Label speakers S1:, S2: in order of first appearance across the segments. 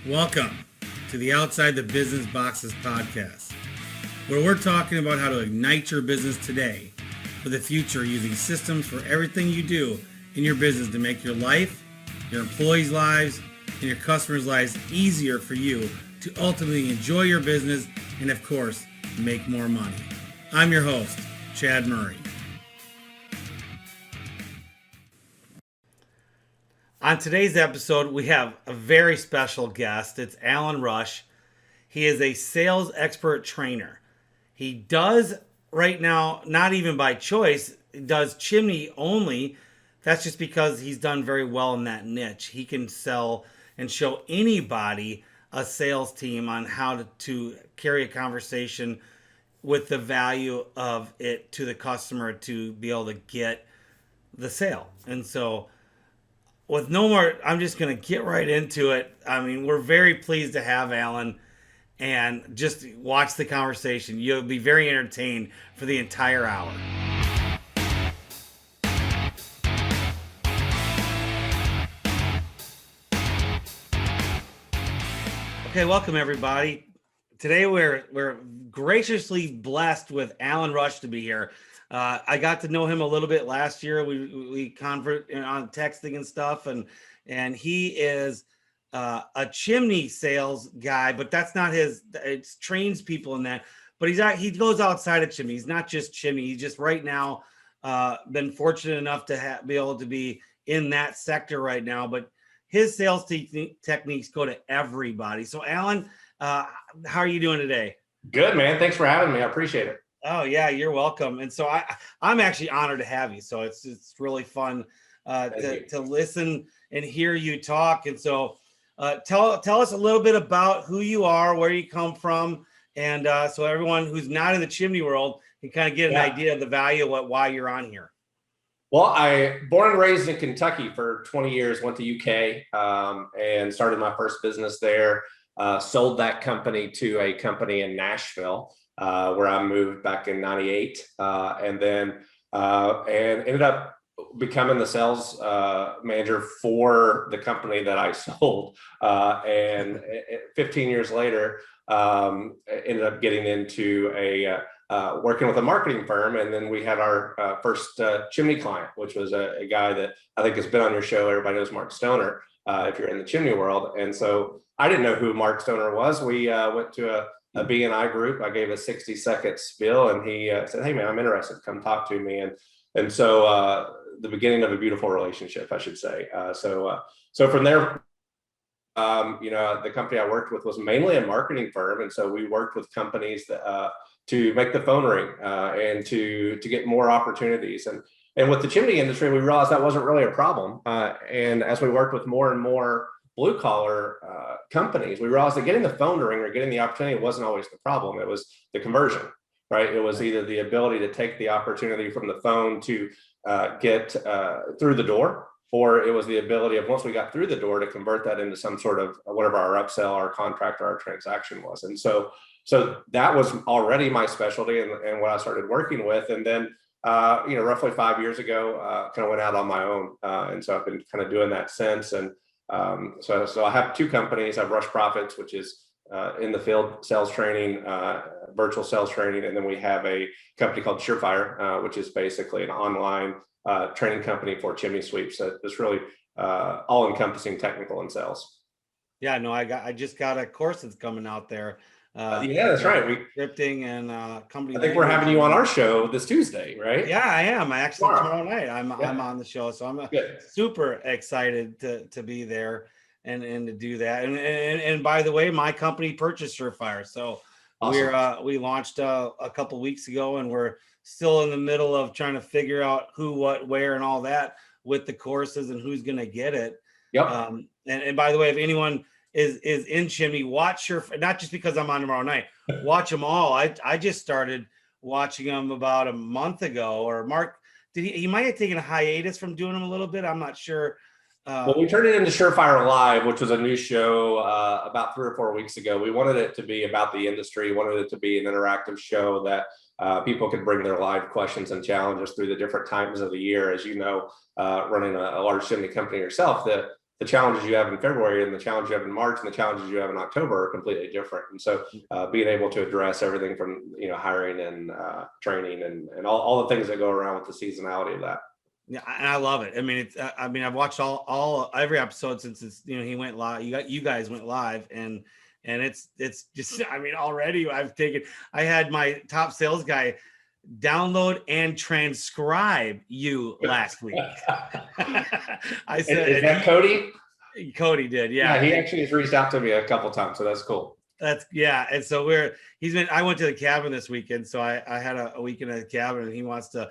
S1: Welcome to the Outside the Business Boxes podcast, where we're talking about how to ignite your business today for the future using systems for everything you do in your business to make your life, your employees' lives, and your customers' lives easier for you to ultimately enjoy your business and, of course, make more money. I'm your host, Chad Murray. On today's episode, we have a very special guest. It's Alan Rush. He is a sales expert trainer. He does right now, not even by choice, does chimney only. That's just because he's done very well in that niche. He can sell and show anybody a sales team on how to carry a conversation with the value of it to the customer to be able to get the sale. And so with no more, I'm just going to get right into it. I mean, we're very pleased to have Alan, and just watch the conversation. You'll be very entertained for the entire hour. Okay, welcome everybody. Today we're graciously blessed with Alan Rush to be here. I got to know him a little bit last year. We convert on texting and stuff, and he is a chimney sales guy, but that's not his. It trains people in that. But he goes outside of chimney. He's not just chimney. He's just right now been fortunate enough to be able to be in that sector right now. But his sales techniques go to everybody. So Alan, how are you doing today?
S2: Good, man. Thanks for having me. I appreciate it.
S1: Oh yeah, you're welcome. And so I'm actually honored to have you. So it's really fun to listen and hear you talk. And so tell us a little bit about who you are, where you come from, and so everyone who's not in the chimney world can kind of get an idea of the value of why you're on here.
S2: Well, I born and raised in Kentucky for 20 years, went to UK and started my first business there. Sold that company to a company in Nashville, where I moved back in '98, and ended up becoming the sales manager for the company that I sold. And 15 years later, ended up getting into working with a marketing firm, and then we had our first chimney client, which was a guy that I think has been on your show. Everybody knows Mark Stoner, if you're in the chimney world. And so I didn't know who Mark Stoner was. We went to a BNI group. I gave a 60-second spiel, and he said, "Hey man, I'm interested. Come talk to me." And so the beginning of a beautiful relationship, I should say. So from there, the company I worked with was mainly a marketing firm, and so we worked with companies that to make the phone ring and to get more opportunities. And with the chimney industry, we realized that wasn't really a problem. And as we worked with more and more blue collar companies, we realized that getting the phone to ring or getting the opportunity wasn't always the problem. It was the conversion, right? It was either the ability to take the opportunity from the phone to get through the door, or it was the ability of once we got through the door to convert that into some sort of whatever our upsell, our contract, or our transaction was. And so that was already my specialty and what I started working with. And then, roughly 5 years ago, kind of went out on my own. And so I've been kind of doing that since. And so I have two companies. I have Rush Profits, which is in the field sales training, virtual sales training. And then we have a company called Surefire, which is basically an online training company for chimney sweeps. So it's really all encompassing technical and sales.
S1: Yeah, no, I just got a course that's coming out there.
S2: Yeah, that's right.
S1: Scripting and company.
S2: I think we're having you on our show this Tuesday, right?
S1: Yeah, I am. I actually tomorrow night I'm on the show, so I'm super excited to be there and to do that. And by the way, my company purchased Surefire, so awesome. We launched a couple weeks ago, and we're still in the middle of trying to figure out who, what, where, and all that with the courses and who's going to get it.
S2: Yep.
S1: And by the way, if anyone is in chimney, watch not just because I'm on tomorrow night, watch them all. I just started watching them about a month ago, or Mark, he might have taken a hiatus from doing them a little bit. I'm not sure.
S2: Well, we turned it into Surefire Live, which was a new show about 3 or 4 weeks ago. We wanted it to be about the industry, wanted it to be an interactive show that people could bring their live questions and challenges through the different times of the year. As you know, running a large chimney company yourself, the challenges you have in February and the challenges you have in March and the challenges you have in October are completely different. And so being able to address everything from, hiring and training and all the things that go around with the seasonality of that.
S1: Yeah, and I love it. I mean, I've watched every episode since he went live. You guys went live, and it's just, I mean, already I had my top sales guy download and transcribe you last week. I said,
S2: is that Cody?
S1: Cody did, yeah.
S2: Yeah, he actually has reached out to me a couple times, so that's cool.
S1: And so I went to the cabin this weekend, so I had a weekend at the cabin, and he wants to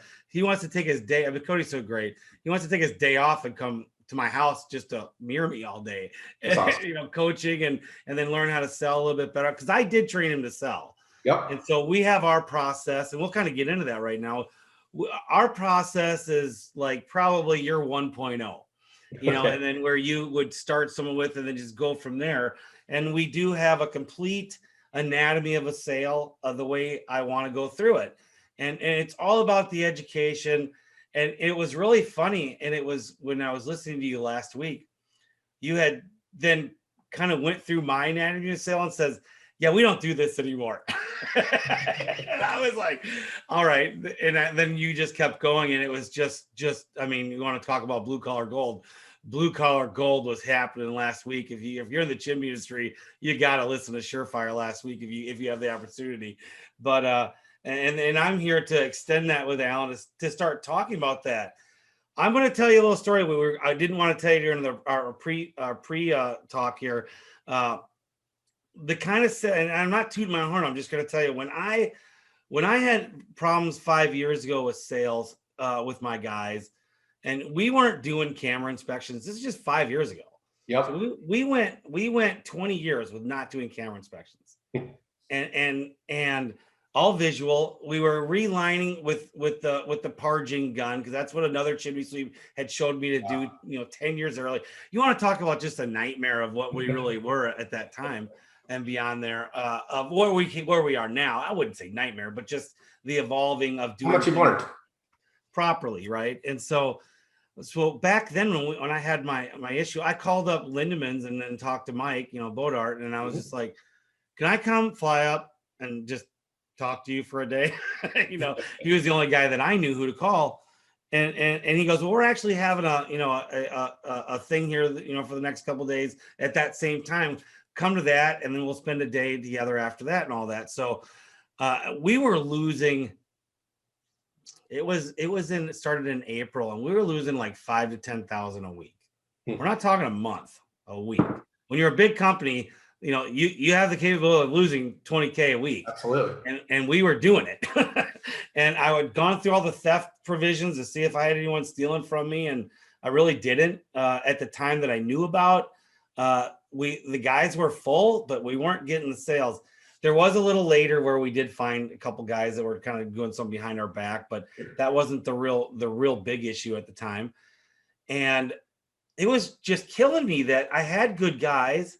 S1: take his day. I mean, Cody's so great. He wants to take his day off and come to my house just to mirror me all day.
S2: That's awesome.
S1: Coaching and then learn how to sell a little bit better, because I did train him to sell.
S2: Yep.
S1: And so we have our process, and we'll kind of get into that right now. Our process is like probably your 1.0,
S2: Okay.
S1: and then where you would start someone with and then just go from there. And we do have a complete anatomy of a sale of the way I want to go through it. And it's all about the education. And it was really funny. And it was when I was listening to you last week, you had then kind of went through my anatomy of sale and says, yeah, we don't do this anymore. And I was like, all right. And then you just kept going. And it was just, I mean, you want to talk about blue collar gold. Blue collar gold was happening last week. If you're in the gym industry, you got to listen to Surefire last week if you have the opportunity. But and I'm here to extend that with Alan to start talking about that. I'm going to tell you a little story. I didn't want to tell you during our pre talk here. The kind of, and I'm not tooting my horn. I'm just going to tell you when I had problems 5 years ago with sales with my guys. And we weren't doing camera inspections. This is just 5 years ago.
S2: Yep.
S1: So we went 20 years with not doing camera inspections, and all visual. We were relining with the Parging gun, because that's what another chimney sweep had showed me to do. 10 years early. You want to talk about just a nightmare of what we really were at that time and beyond there of where we are now. I wouldn't say nightmare, but just the evolving of doing
S2: how much you've learned
S1: properly, right? And so back then when I had my issue, I called up Lindemans and then talked to Mike, Bodart, and I was just like, can I come fly up and just talk to you for a day? He was the only guy that I knew who to call. And he goes, well, we're actually having a thing here, for the next couple of days at that same time. Come to that, and then we'll spend a day together after that and all that. So we were losing. It started in April, and we were losing like 5,000 to 10,000 a week. We're not talking a month, a week. When you're a big company, you have the capability of losing 20K a week.
S2: Absolutely.
S1: And we were doing it. And I had gone through all the theft provisions to see if I had anyone stealing from me. And I really didn't at the time that I knew about. The guys were full, but we weren't getting the sales. There was a little later where we did find a couple guys that were kind of doing something behind our back, but that wasn't the real big issue at the time. And it was just killing me that I had good guys.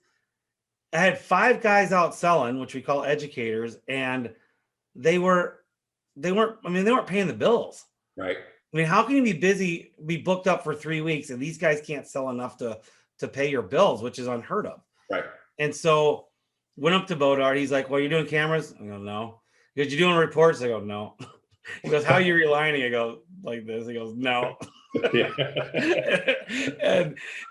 S1: I had 5 guys out selling, which we call educators, and they weren't paying the bills.
S2: Right.
S1: I mean, how can you be booked up for 3 weeks and these guys can't sell enough to pay your bills, which is unheard of.
S2: Right.
S1: And so went up to Bodart. He's like, well, you doing cameras? I go, no. He goes, you doing reports? I go, no. He goes, how are you relining? I go, like this. He goes, no. and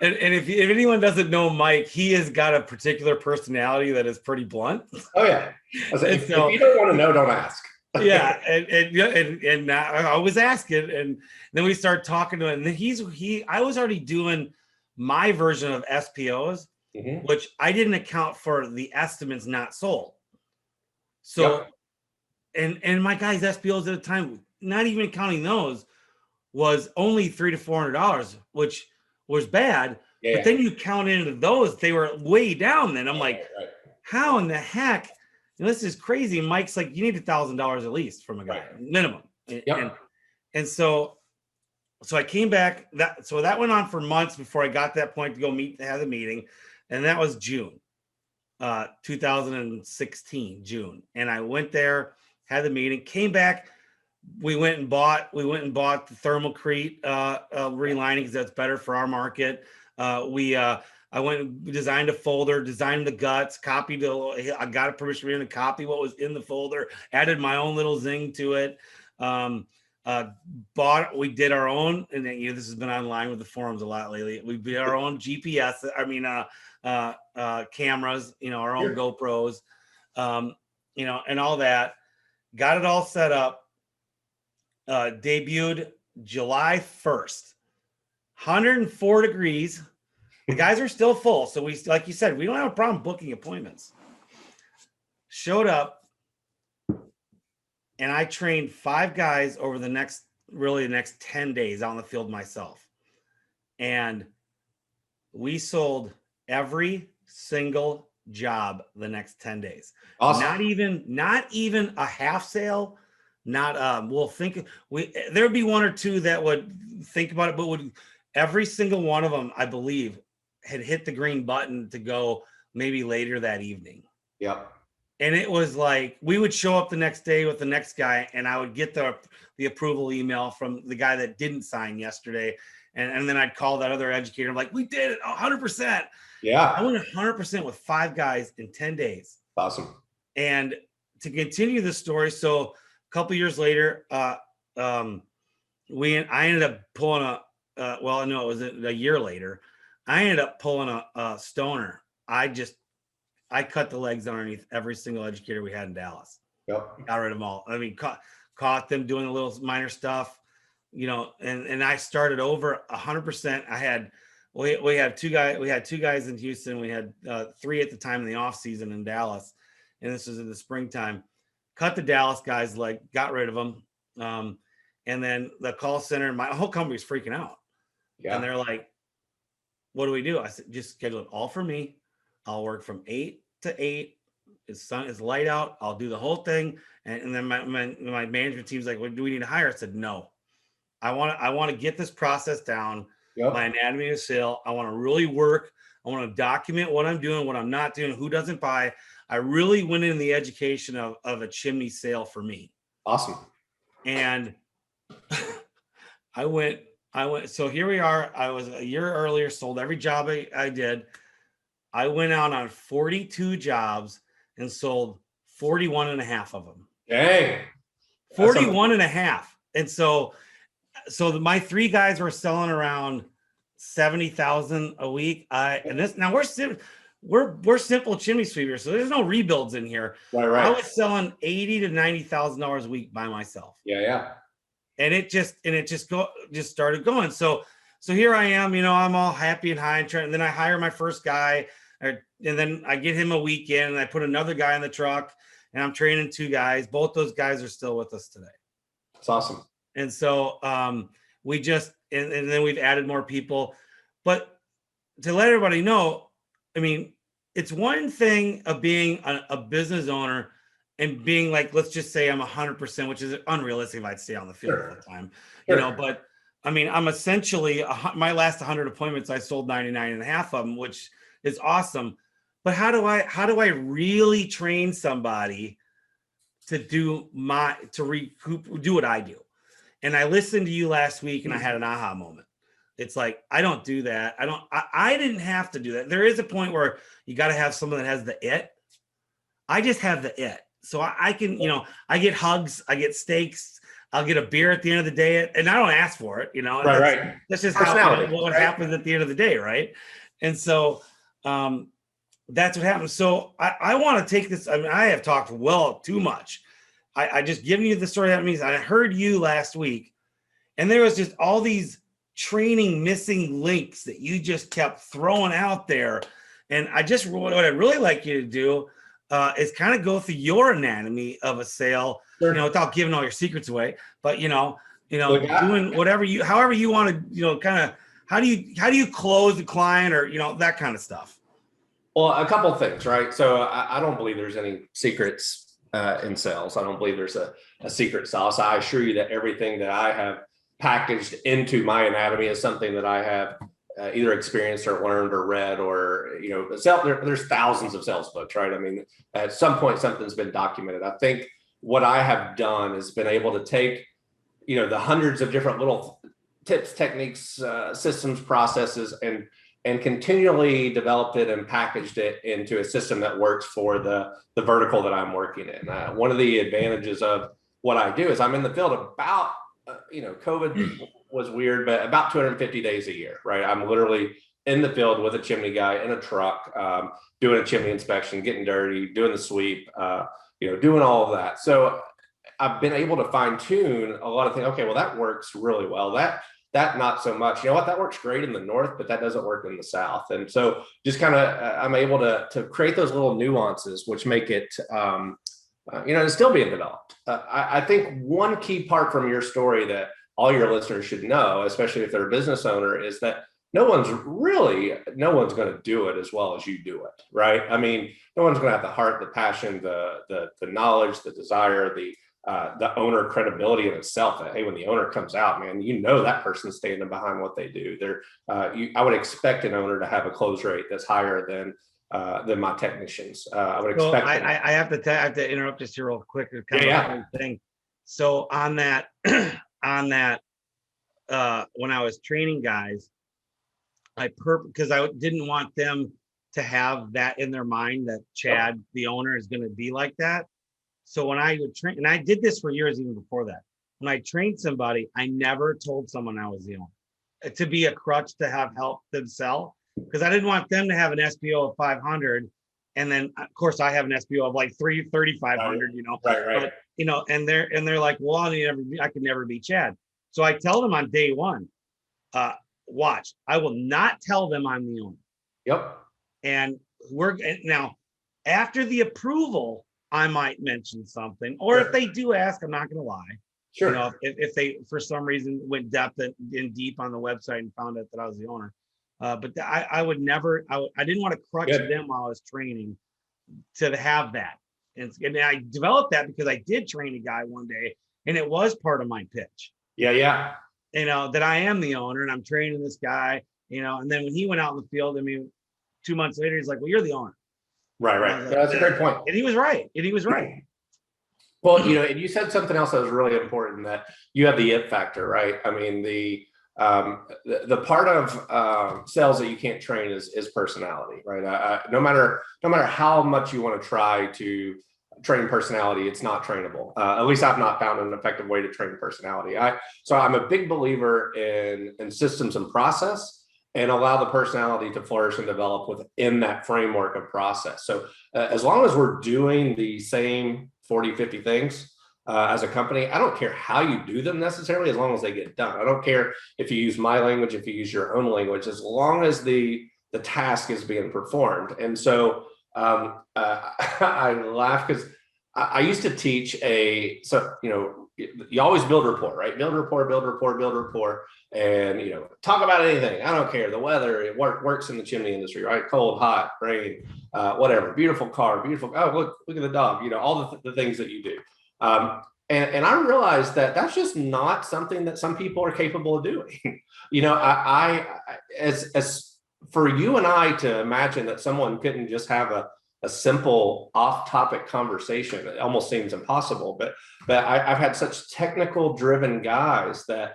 S1: if anyone doesn't know Mike, he has got a particular personality that is pretty blunt.
S2: Oh yeah. If you don't want to know, don't ask.
S1: Yeah, and I was asking, and then we start talking to him, and then I was already doing my version of SPOs, which I didn't account for the estimates not sold. So, and my guys' SPOs at the time, not even counting those, was only $300 to $400, which was bad.
S2: Yeah.
S1: But then you count into those, they were way down. Then I'm like, how in the heck? And this is crazy. Mike's like, you need $1,000 at least from a guy, minimum. And so I came back. That went on for months before I got to that point to go have the meeting, and that was June, 2016, June. And I went there, had the meeting, came back. We went and bought the Thermalcrete relining because that's better for our market. I went and designed a folder, designed the guts, I got a permission to copy what was in the folder, added my own little zing to it. We did our own, and this has been online with the forums a lot lately. We did our own GPS. Cameras, our own GoPros, and all that. Got it all set up. Debuted July 1st, 104 degrees. The guys are still full. So like you said, we don't have a problem booking appointments. Showed up, and I trained 5 guys over the next 10 days out in the field myself. And we sold every single job the next 10 days.
S2: Awesome.
S1: Not even a half sale. There'd be 1 or 2 that would think about it, but every single one of them, I believe, had hit the green button to go maybe later that evening.
S2: Yep.
S1: And it was like, we would show up the next day with the next guy, and I would get the approval email from the guy that didn't sign yesterday. And then I'd call that other educator. I'm like, we did it 100%.
S2: Yeah.
S1: I went 100% with 5 guys in 10 days.
S2: Awesome.
S1: And to continue the story, so a couple years later, I ended up pulling it was a year later. I ended up pulling a stoner. I cut the legs underneath every single educator we had in Dallas.
S2: Yep.
S1: Got rid of them all. I mean, caught them doing a little minor stuff, and I started over 100%. We had 2 guys in Houston. We had 3 at the time in the off season in Dallas, and this was in the springtime. Cut the Dallas guys, got rid of them. And then the call center, my whole company was freaking out. Yeah. And they're like, what do we do? I said, just schedule it all for me. I'll work from 8 to 8. It's light out. I'll do the whole thing. And then my management team's like, what do we need to hire? I said, no, I want to get this process down. Yep. My anatomy of sale. I want to really work. I want to document what I'm doing, what I'm not doing, who doesn't buy. I really went in the education of a chimney sale for me.
S2: Awesome.
S1: And I went, so here we are. I was a year earlier, sold every job I did. I went out on 42 jobs and sold 41 and a half of them.
S2: Dang.
S1: 41 and a half. And so my 3 guys were selling around 70,000 a week. We're simple chimney sweepers, so there's no rebuilds in here.
S2: Right.
S1: I was selling $80,000 to $90,000 a week by myself.
S2: Yeah.
S1: And it just started going. So here I am, I'm all happy and high and then I hire my first guy, and then I get him a weekend, and I put another guy in the truck, and I'm training 2 guys. Both those guys are still with us today.
S2: That's awesome.
S1: And so and then we've added more people. But to let everybody know, I mean, it's one thing of being a business owner and being like, let's just say I'm 100%, which is unrealistic if I'd stay on the field all the time, but I mean, I'm essentially my last 100 appointments, I sold 99 and a half of them, which is awesome. But how do I really train somebody to do what I do? And I listened to you last week, and I had an aha moment. It's like, I don't do that. I didn't have to do that. There is a point where you got to have someone that has the it. I just have the it. So I can, I get hugs, I get steaks, I'll get a beer at the end of the day, and I don't ask for it,
S2: Right.
S1: That's just what happens at the end of the day, right? And so that's what happens. So I want to take this. I mean, I have talked too much. I just given you the story. That means I heard you last week, and there was just all these training missing links that you just kept throwing out there. And what I'd really like you to do is kind of go through your anatomy of a sale, without giving all your secrets away, but doing however you want to, kind of, how do you close the client, or, that kind of stuff.
S2: Well, a couple of things, right? So I don't believe there's any secrets in sales. I don't believe there's a secret sauce. I assure you that everything that I have packaged into my anatomy is something that I have either experienced or learned or read, or, there's thousands of sales books, right? I mean, at some point, something's been documented. I think what I have done is been able to take, the hundreds of different little tips, techniques, systems, processes, and and continually developed it and packaged it into a system that works for the vertical that I'm working in. One of the advantages of what I do is I'm in the field about, COVID was weird, but about 250 days a year, right? I'm literally in the field with a chimney guy in a truck, doing a chimney inspection, getting dirty, doing the sweep, doing all of that. So I've been able to fine tune a lot of things. Okay, well, that works really well. That not so much. You know what? That works great in the north, but that doesn't work in the south. And so just kind of, I'm able to create those little nuances, which make it, it's still being developed. I think one key part from your story that all your listeners should know, especially if they're a business owner, is that no one's going to do it as well as you do it, right? I mean, no one's going to have the heart, the passion, the knowledge, the desire, the owner credibility in itself. That, hey, when the owner comes out, man, that person's standing behind what they do. I would expect an owner to have a close rate that's higher than my technicians. I would expect.
S1: I have to interrupt just here real quick. Thing. So on that, when I was training guys, because I didn't want them to have that in their mind that Chad, the owner, is going to be like that. So when I would train, and I did this for years even before that, when I trained somebody, I never told someone I was the owner, to be a crutch to have help them sell, because I didn't want them to have an SBO of 500. And then of course I have an SBO of like 3,500,
S2: Right.
S1: But, and they're like, well, I could never be Chad. So I tell them on day one, watch, I will not tell them I'm the owner.
S2: Yep.
S1: And now after the approval, I might mention something, or if they do ask, I'm not going to lie.
S2: Sure.
S1: If they for some reason went deep on the website and found out that I was the owner, but I would never. I didn't want to crutch them while I was training to have that, and I developed that because I did train a guy one day, and it was part of my pitch.
S2: Yeah.
S1: That I am the owner and I'm training this guy, and then when he went out in the field, 2 months later, he's like, well, you're the owner.
S2: Right. That's a great point.
S1: And he was right.
S2: Well, and you said something else that was really important, that you have the it factor, right? I mean, the part of sales that you can't train is personality, right? No matter how much you want to try to train personality, it's not trainable. At least I've not found an effective way to train personality. So I'm a big believer in systems and process, and allow the personality to flourish and develop within that framework of process. So as long as we're doing the same 40, 50 things as a company, I don't care how you do them necessarily, as long as they get done. I don't care if you use my language, if you use your own language, as long as the task is being performed. And so I laugh because I used to teach you always build rapport, right? Build rapport, and talk about anything. I don't care. The weather, it works in the chimney industry, right? Cold, hot, rain, whatever. Beautiful car, beautiful. Oh, look at the dog. All the things that you do. And I realized that that's just not something that some people are capable of doing. As for you and I to imagine that someone couldn't just have a simple off-topic conversation, it almost seems impossible. But I've had such technical driven guys that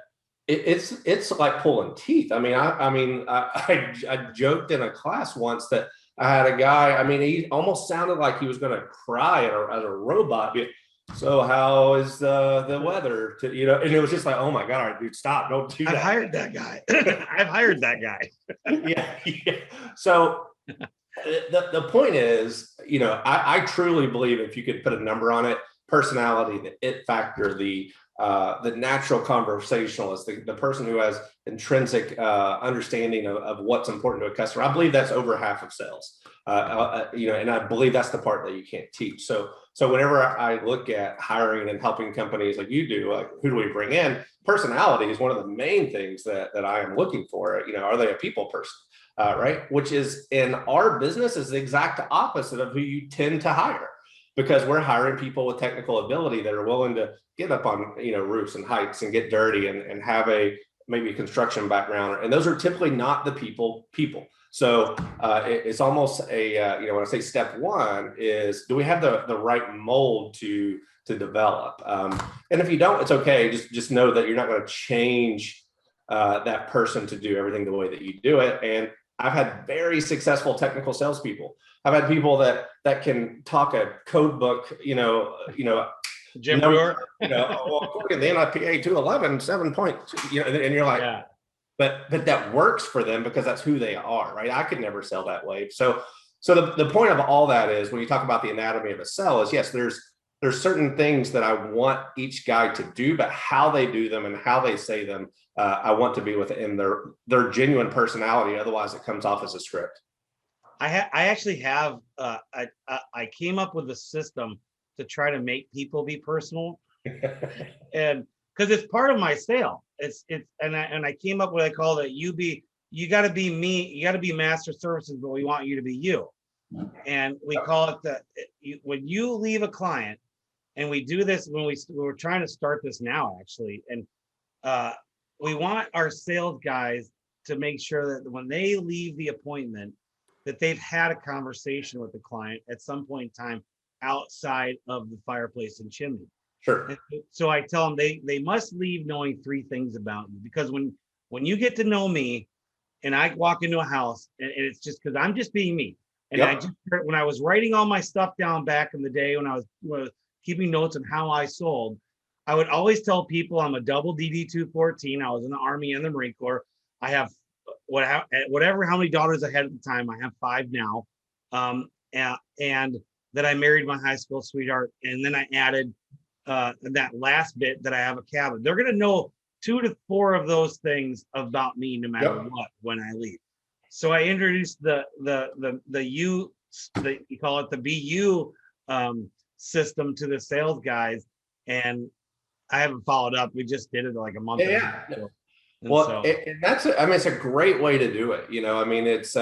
S2: it's like pulling teeth. I joked in a class once that I had a guy. He almost sounded like he was going to cry as a robot. So how is the weather? And it was just like, oh my God, all right, dude, stop! Don't do that.
S1: I've hired that guy. I've hired that guy.
S2: Yeah. So the point is, I truly believe if you could put a number on it, personality, the it factor, the natural conversationalist, the person who has intrinsic understanding of what's important to a customer. I believe that's over half of sales. And I believe that's the part that you can't teach. So whenever I look at hiring and helping companies like you do, like who do we bring in? Personality is one of the main things that I am looking for. Are they a people person? Right? Which is in our business is the exact opposite of who you tend to hire, because we're hiring people with technical ability that are willing to get up on roofs and heights and get dirty and have maybe a construction background, and those are typically not the people. So it's almost when I say step one is, do we have the right mold to develop? And if you don't, it's okay. Just know that you're not going to change that person to do everything the way that you do it. And I've had very successful technical salespeople. I've had people that can talk a code book,
S1: Jim
S2: number,
S1: Brewer.
S2: according to the NFPA 211, 7.2, and you're like,
S1: Yeah.
S2: but that works for them because that's who they are, right? I could never sell that way. So the point of all that is when you talk about the anatomy of a sell is yes, there's certain things that I want each guy to do, but how they do them and how they say them, I want to be within their genuine personality. Otherwise, it comes off as a script.
S1: I actually have I came up with a system to try to make people be personal, and because it's part of my sale. It's and I came up with what I call it. You got to be me. You got to be master services, but we want you to be you. And we call it when you leave a client, and we do this when we're trying to start this now actually, and we want our sales guys to make sure that when they leave the appointment, that they've had a conversation with the client at some point in time outside of the fireplace and chimney.
S2: Sure.
S1: So I tell them they must leave knowing three things about you, because when you get to know me and I walk into a house and it's just because I'm just being me. And
S2: Yep.
S1: I just, when I was writing all my stuff down back in the day when I was keeping notes on how I sold, I would always tell people I'm a double DD-214. I was in the Army and the Marine Corps. I have whatever how many daughters I had at the time. I have 5 now, and that I married my high school sweetheart, and then I added that last bit that I have a cabin. They're gonna know 2 to 4 of those things about me no matter
S2: Yep.
S1: what when I leave. So I introduced the you call it the BU system to the sales guys, and I haven't followed up. We just did it like a month ago.
S2: Well, and that's it's a great way to do it. I mean, it's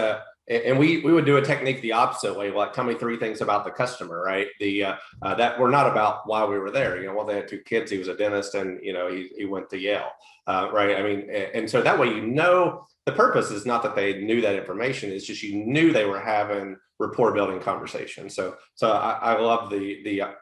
S2: and we would do a technique the opposite way, like tell me 3 things about the customer, right? That were not about why we were there. Well, they had 2 kids. He was a dentist, and he went to Yale, right? I mean, and so that way the purpose is not that they knew that information. It's just you knew they were having rapport building conversation. So I love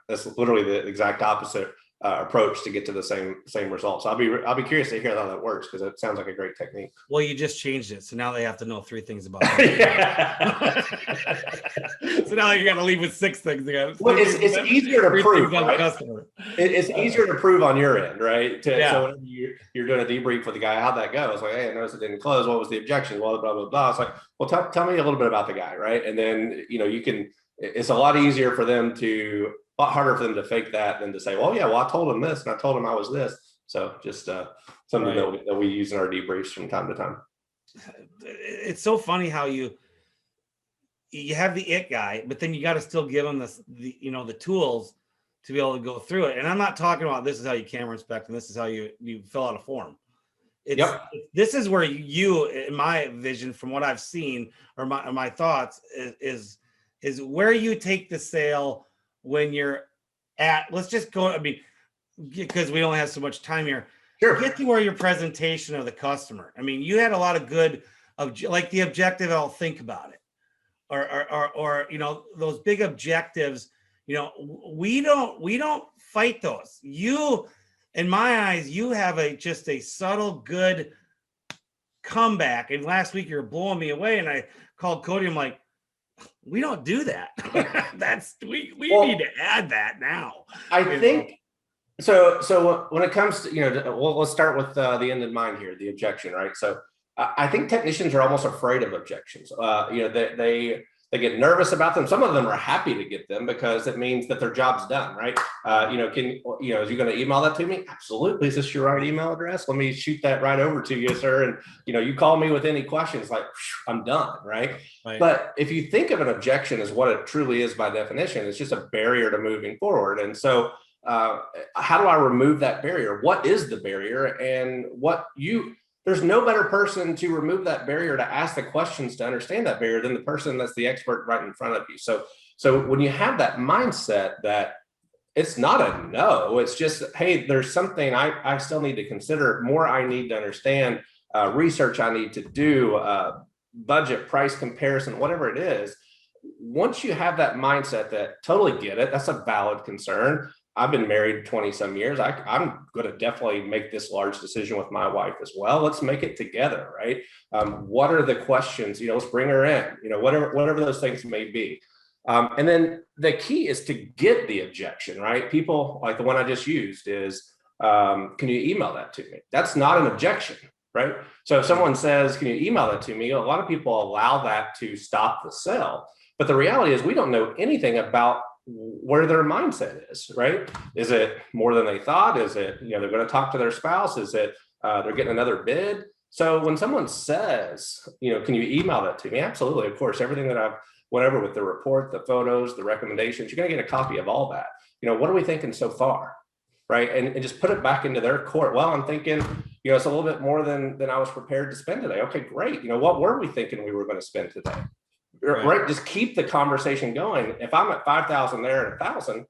S2: that's literally the exact opposite approach to get to the same results. I'll be curious to hear how that works, because it sounds like a great technique.
S1: Well, you just changed it, so now they have to know 3 things about it. So now you got to leave with 6 things.
S2: Well, it's easier to prove, right?
S1: Customer.
S2: It's easier to prove on your end, right? So whenever you're doing a debrief with the guy, how'd that go? It's like, hey, I noticed it didn't close. What was the objection? Blah, blah, blah, blah. It's like, well, tell me a little bit about the guy, right? And then, you can, it's a lot easier for them to, a lot harder for them to fake that than to say, well, yeah, well, I told him this and I told him I was this. So just something that we use in our debriefs from time to time.
S1: It's so funny how you have the it guy, but then you got to still give them the tools to be able to go through it. And I'm not talking about this is how you camera inspect and this is how you fill out a form. This is where you, in my vision, from what I've seen or my thoughts, is where you take the sale when you're at. Let's just go. I mean, because we only have so much time here.
S2: Sure.
S1: Get to where your presentation of the customer. I mean, you had a lot of good, like the objective. I'll think about it, or those big objectives. We don't fight those. You, in my eyes, you have just a subtle good comeback. And last week you were blowing me away, and I called Cody. I'm like, we don't do that. We need to add that now.
S2: I think so. When it comes to let's start with the end in mind here, the objection, right? So I think technicians are almost afraid of objections. They get nervous about them. Some of them are happy to get them because it means that their job's done, right? Is you going to email that to me? Absolutely. Is this your right email address? Let me shoot that right over to you, sir. And you call me with any questions, like I'm done, right? But if you think of an objection as what it truly is by definition, it's just a barrier to moving forward. And so how do I remove that barrier? What is the barrier? And there's no better person to remove that barrier, to ask the questions to understand that barrier, than the person that's the expert right in front of you. So when you have that mindset that it's not a no, it's just, hey, there's something I still need to consider, more I need to understand, research I need to do, budget, price comparison, whatever it is. Once you have that mindset that totally get it, that's a valid concern, I've been married 20 some years. I'm going to definitely make this large decision with my wife as well. Let's make it together, right? What are the questions? Let's bring her in, whatever those things may be. And then the key is to get the objection, right? People like the one I just used is, can you email that to me? That's not an objection, right? So if someone says, can you email that to me? A lot of people allow that to stop the sale. But the reality is we don't know anything about where their mindset is, right? Is it more than they thought? Is it, they're going to talk to their spouse? Is it they're getting another bid? So when someone says, can you email that to me? Absolutely. Of course, everything that I've went over with the report, the photos, the recommendations, you're going to get a copy of all that. What are we thinking so far? Right. And just put it back into their court. Well, I'm thinking, it's a little bit more than I was prepared to spend today. Okay, great. What were we thinking we were going to spend today? Right. Just keep the conversation going. If I'm at 5,000 there and 1,000,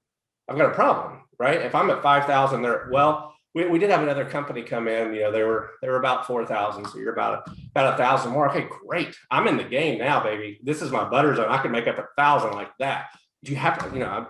S2: I've got a problem, right? If I'm at 5,000 there, well, we did have another company come in, they were about 4,000. So you're about 1,000 more. Okay, great. I'm in the game now, baby. This is my butter zone. I can make up 1,000 like that. You have to,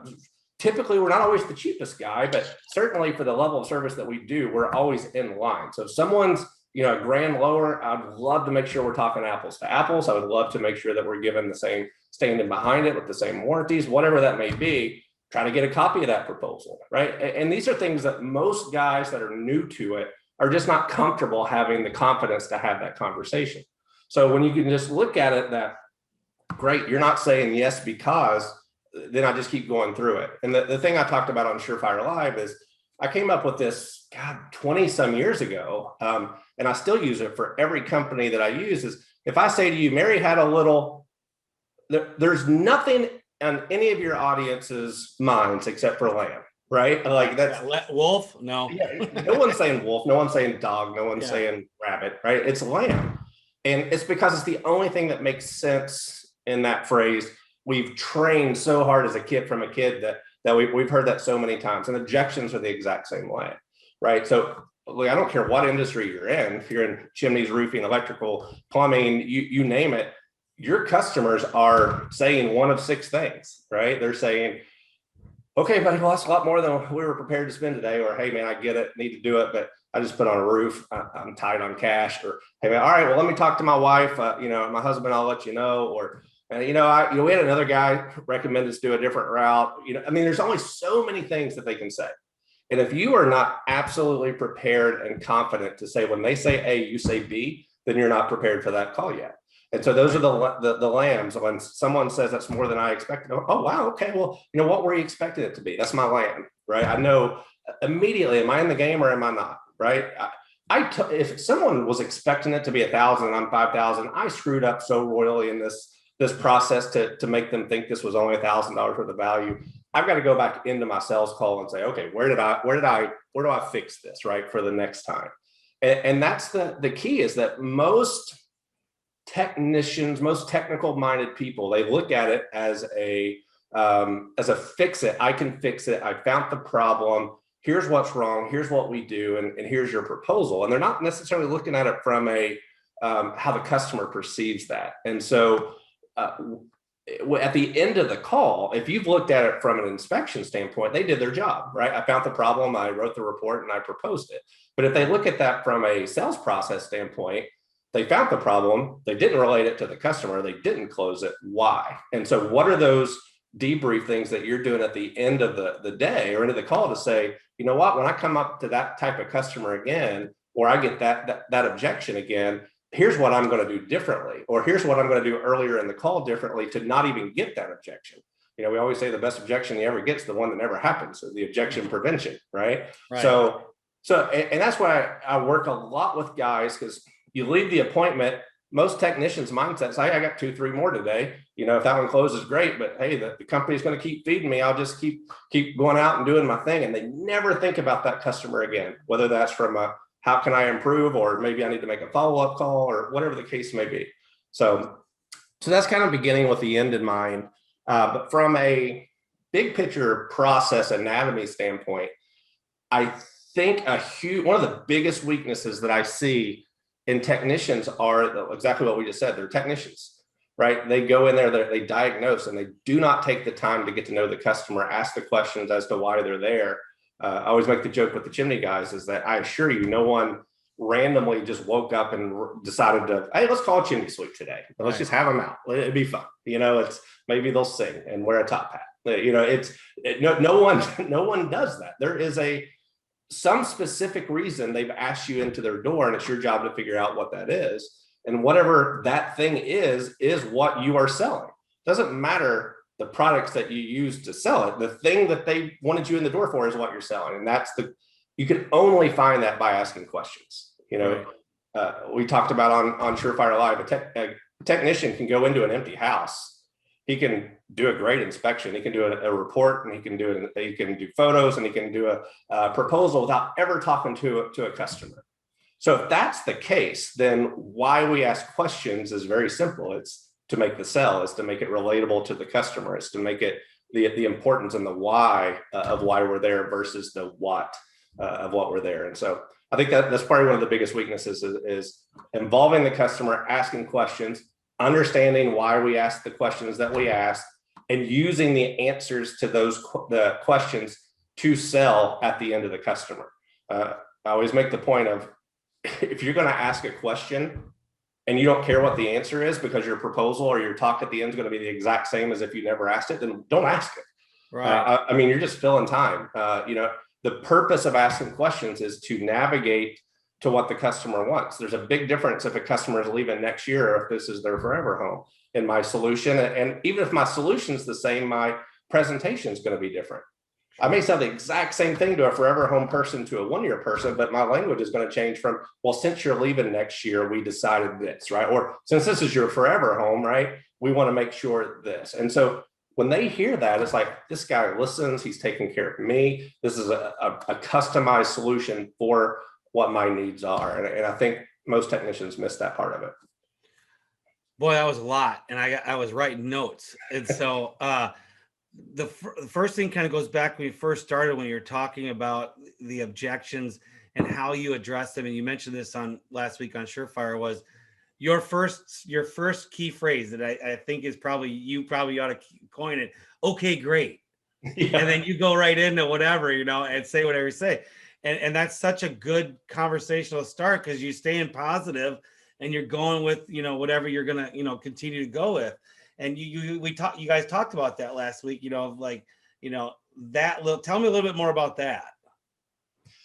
S2: typically we're not always the cheapest guy, but certainly for the level of service that we do, we're always in line. So if someone's a grand lower, I'd love to make sure we're talking apples to apples. I would love to make sure that we're given the same standing behind it with the same warranties, whatever that may be. Try to get a copy of that proposal, right? And these are things that most guys that are new to it are just not comfortable having the confidence to have that conversation. So when you can just look at it that, great, you're not saying yes because, then I just keep going through it. And the thing I talked about on Surefire Live is I came up with this, 20 some years ago, and I still use it for every company that I use is if I say to you, Mary had a little, there's nothing on any of your audience's minds except for lamb, right? Like that's
S1: wolf. No,
S2: no one's saying wolf. No one's saying dog. No one's saying rabbit, right? It's lamb. And it's because it's the only thing that makes sense in that phrase. We've trained so hard as a kid from a kid that we've heard that so many times, and objections are the exact same way, right? So I don't care what industry you're in, if you're in chimneys, roofing, electrical, plumbing, you name it, your customers are saying one of six things, right? They're saying, okay, buddy, well, that's a lot more than we were prepared to spend today. Or, hey, man, I get it, need to do it, but I just put on a roof. I'm tight on cash. Or, hey, man, all right, well, let me talk to my wife. My husband, I'll let you know. Or, we had another guy recommend us do a different route. There's only so many things that they can say. And if you are not absolutely prepared and confident to say when they say A, you say B, then you're not prepared for that call yet. And so those are the lambs. When someone says that's more than I expected, oh wow, okay, well, what were you expecting it to be? That's my lamb, right? I know immediately, am I in the game or am I not, right? If someone was expecting it to be 1,000 and I'm 5,000, I screwed up so royally in this process to make them think this was only $1,000 worth of value. I've got to go back into my sales call and say, okay, where do I fix this, right, for the next time? And that's the key is that most technicians, most technical minded people, they look at it as a fix it. I can fix it. I found the problem. Here's what's wrong. Here's what we do. And here's your proposal. And they're not necessarily looking at it from how the customer perceives that. And so at the end of the call, if you've looked at it from an inspection standpoint, they did their job, right? I found the problem, I wrote the report, and I proposed it. But if they look at that from a sales process standpoint, they found the problem, they didn't relate it to the customer, they didn't close it. Why? And so what are those debrief things that you're doing at the end of the day or end of the call to say, you know what, when I come up to that type of customer again, or I get that objection again, here's what I'm going to do differently, or here's what I'm going to do earlier in the call differently to not even get that objection. We always say the best objection you ever get is the one that never happens. So the objection prevention, right? So that's why I work a lot with guys, because you leave the appointment, most technicians' mindsets, I got 2-3 more today. If that one closes, great, but hey, the company's going to keep feeding me. I'll just keep going out and doing my thing. And they never think about that customer again, whether that's from how can I improve, or maybe I need to make a follow-up call, or whatever the case may be. So that's kind of beginning with the end in mind. But from a big picture process anatomy standpoint, I think one of the biggest weaknesses that I see in technicians are exactly what we just said. They're technicians. right? They go in there, they diagnose, and they do not take the time to get to know the customer, ask the questions as to why they're there. I always make the joke with the chimney guys is that I assure you, no one randomly just woke up and decided to, hey, let's call a chimney sweep today. Let's just have them out. It'd be fun. It's maybe they'll sing and wear a top hat. No one does that. There is some specific reason they've asked you into their door, and it's your job to figure out what that is. And whatever that thing is what you are selling. Doesn't matter the products that you use to sell it. The thing that they wanted you in the door for is what you're selling. And you can only find that by asking questions. We talked about on Surefire Live, a technician can go into an empty house. He can do a great inspection. He can do a report, and he can do photos, and he can do a proposal without ever talking to a customer. So if that's the case, then why we ask questions is very simple. It's to make the sell, it's to make it relatable to the customer. It's to make it the importance and the why of why we're there versus the what of what we're there. And so I think that's probably one of the biggest weaknesses is involving the customer, asking questions, understanding why we ask the questions that we ask, and using the answers to the questions to sell at the end of the customer. I always make the point of, if you're going to ask a question and you don't care what the answer is because your proposal or your talk at the end is going to be the exact same as if you never asked it, then don't ask it.
S1: Right.
S2: You're just filling time. The purpose of asking questions is to navigate to what the customer wants. There's a big difference if a customer is leaving next year or if this is their forever home in my solution. And even if my solution is the same, my presentation is going to be different. I may sell the exact same thing to a forever home person to a one-year person, but my language is going to change from, well, since you're leaving next year, we decided this, right? Or since this is your forever home, right? We want to make sure this. And so when they hear that, it's like, this guy listens, he's taking care of me. This is a customized solution for what my needs are. And I think most technicians miss that part of it.
S1: Boy, that was a lot. And I was writing notes. And so the first thing kind of goes back when you first started, when you're talking about the objections and how you address them. And you mentioned this on last week on Surefire, was your first key phrase that I think is you probably ought to coin it. Okay, great. Yeah. And then you go right into whatever, and say whatever you say. And that's such a good conversational start, because you stay in positive and you're going with, whatever you're going to, continue to go with. And you guys talked about that last week, tell me a little bit more about that.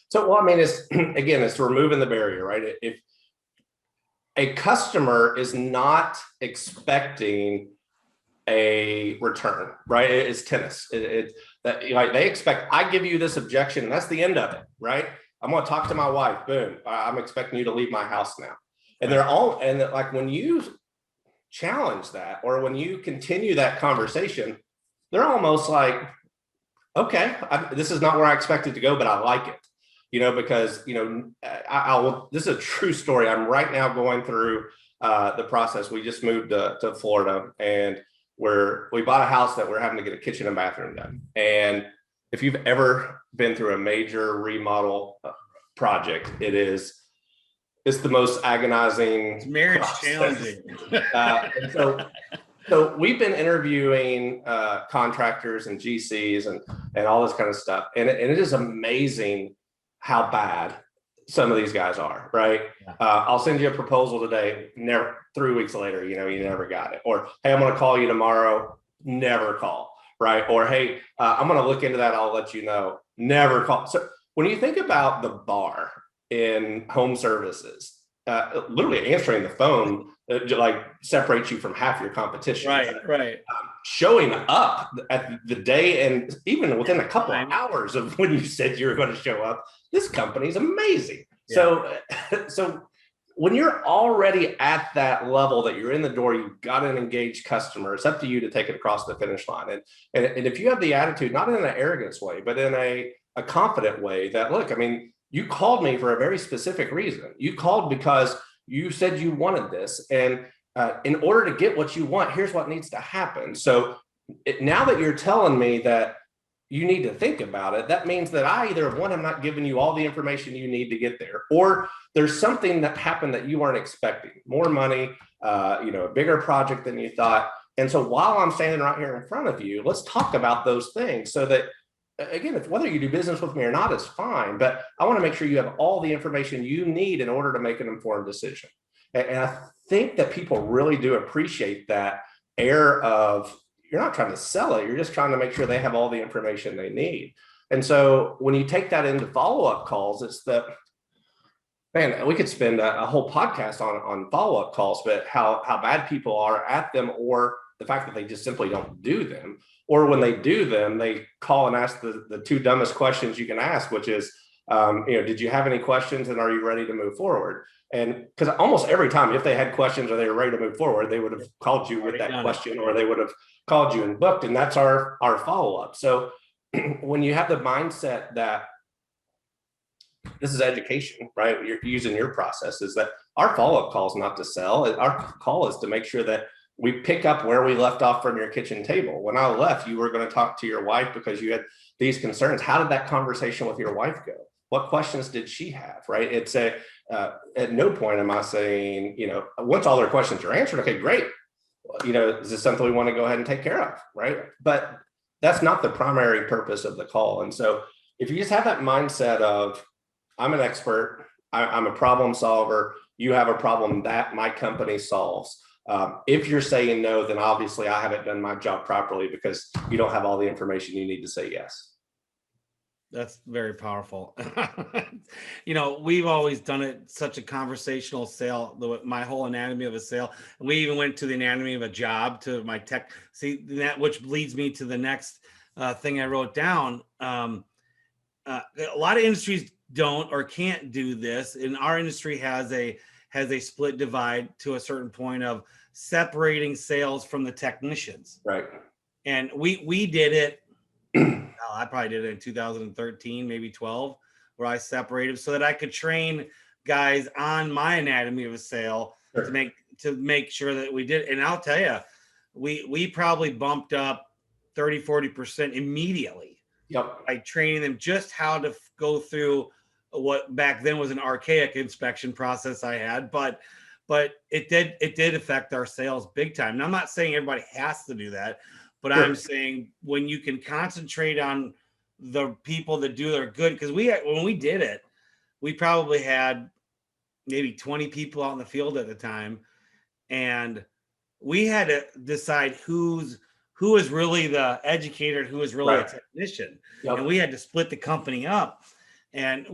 S2: So, it's removing the barrier, right? If a customer is not expecting a return, right? It's tennis. They expect, I give you this objection, and that's the end of it, right? I'm going to talk to my wife. Boom. I'm expecting you to leave my house now. And when you challenge that, or when you continue that conversation, they're almost like, okay, this is not where I expected to go, but I like it. Because this is a true story. I'm right now going through the process. We just moved to Florida, and we bought a house that we're having to get a kitchen and bathroom done. And if you've ever been through a major remodel project, it's the most agonizing.
S1: It's marriage challenging.
S2: So we've been interviewing contractors and GCs and all this kind of stuff. And it is amazing how bad some of these guys are, right? Yeah. I'll send you a proposal today. 3 weeks later, you never got it. Or, hey, I'm going to call you tomorrow. Never call, right? Or, hey, I'm going to look into that. I'll let you know. Never call. So when you think about the bar in home services, literally answering the phone separates you from half your competition.
S1: Right.
S2: Showing up at the day, and even within a couple of hours of when you said you were going to show up, this company's amazing. Yeah. So when you're already at that level that you're in the door, you've got an engaged customer. It's up to you to take it across the finish line. And if you have the attitude, not in an arrogance way, but in a confident way, that, look, you called me for a very specific reason. You called because you said you wanted this. And in order to get what you want, here's what needs to happen. So now that you're telling me that you need to think about it, that means that I either one, I'm not giving you all the information you need to get there, or there's something that happened that you weren't expecting, more money, a bigger project than you thought. And so while I'm standing right here in front of you, let's talk about those things so that, again, if whether you do business with me or not is fine, but I want to make sure you have all the information you need in order to make an informed decision. And I think that people really do appreciate that air of, you're not trying to sell it, you're just trying to make sure they have all the information they need. And so when you take that into follow-up calls, it's that, man, we could spend a whole podcast on follow-up calls, but how bad people are at them, or the fact that they just simply don't do them. Or when they do them, they call and ask the two dumbest questions you can ask, which is, did you have any questions and are you ready to move forward? And because almost every time, if they had questions or they were ready to move forward, they would have called you with that question, or they would have called you and booked. And that's our follow-up. So when you have the mindset that this is education, right? You're using your process, is that our follow-up call is not to sell. Our call is to make sure that we pick up where we left off from your kitchen table. When I left, you were going to talk to your wife because you had these concerns. How did that conversation with your wife go? What questions did she have, right? It's at no point am I saying, once all their questions are answered, okay, great. Is this something we want to go ahead and take care of, right? But that's not the primary purpose of the call. And so if you just have that mindset of, I'm an expert, I'm a problem solver, you have a problem that my company solves. If you're saying no, then obviously I haven't done my job properly, because you don't have all the information you need to say yes.
S1: That's very powerful. We've always done it such a conversational sale, my whole anatomy of a sale. We even went to the anatomy of a job, to my tech. See that, which leads me to the next thing I wrote down. A lot of industries don't or can't do this. And our industry has a split divide to a certain point of separating sales from the technicians.
S2: Right.
S1: And we did it. I probably did it in 2013, maybe 12, where I separated so that I could train guys on my anatomy of a sale. Sure. to make sure that we did. And I'll tell you, we probably bumped up 30-40% immediately.
S2: Yep.
S1: By training them just how to go through what back then was an archaic inspection process I had, but it did affect our sales big time. And I'm not saying everybody has to do that, but sure. I'm saying when you can concentrate on the people that do their good, because when we did it, we probably had maybe 20 people out in the field at the time, and we had to decide who is really the educator and who is really right. A technician. Yep. And we had to split the company up. And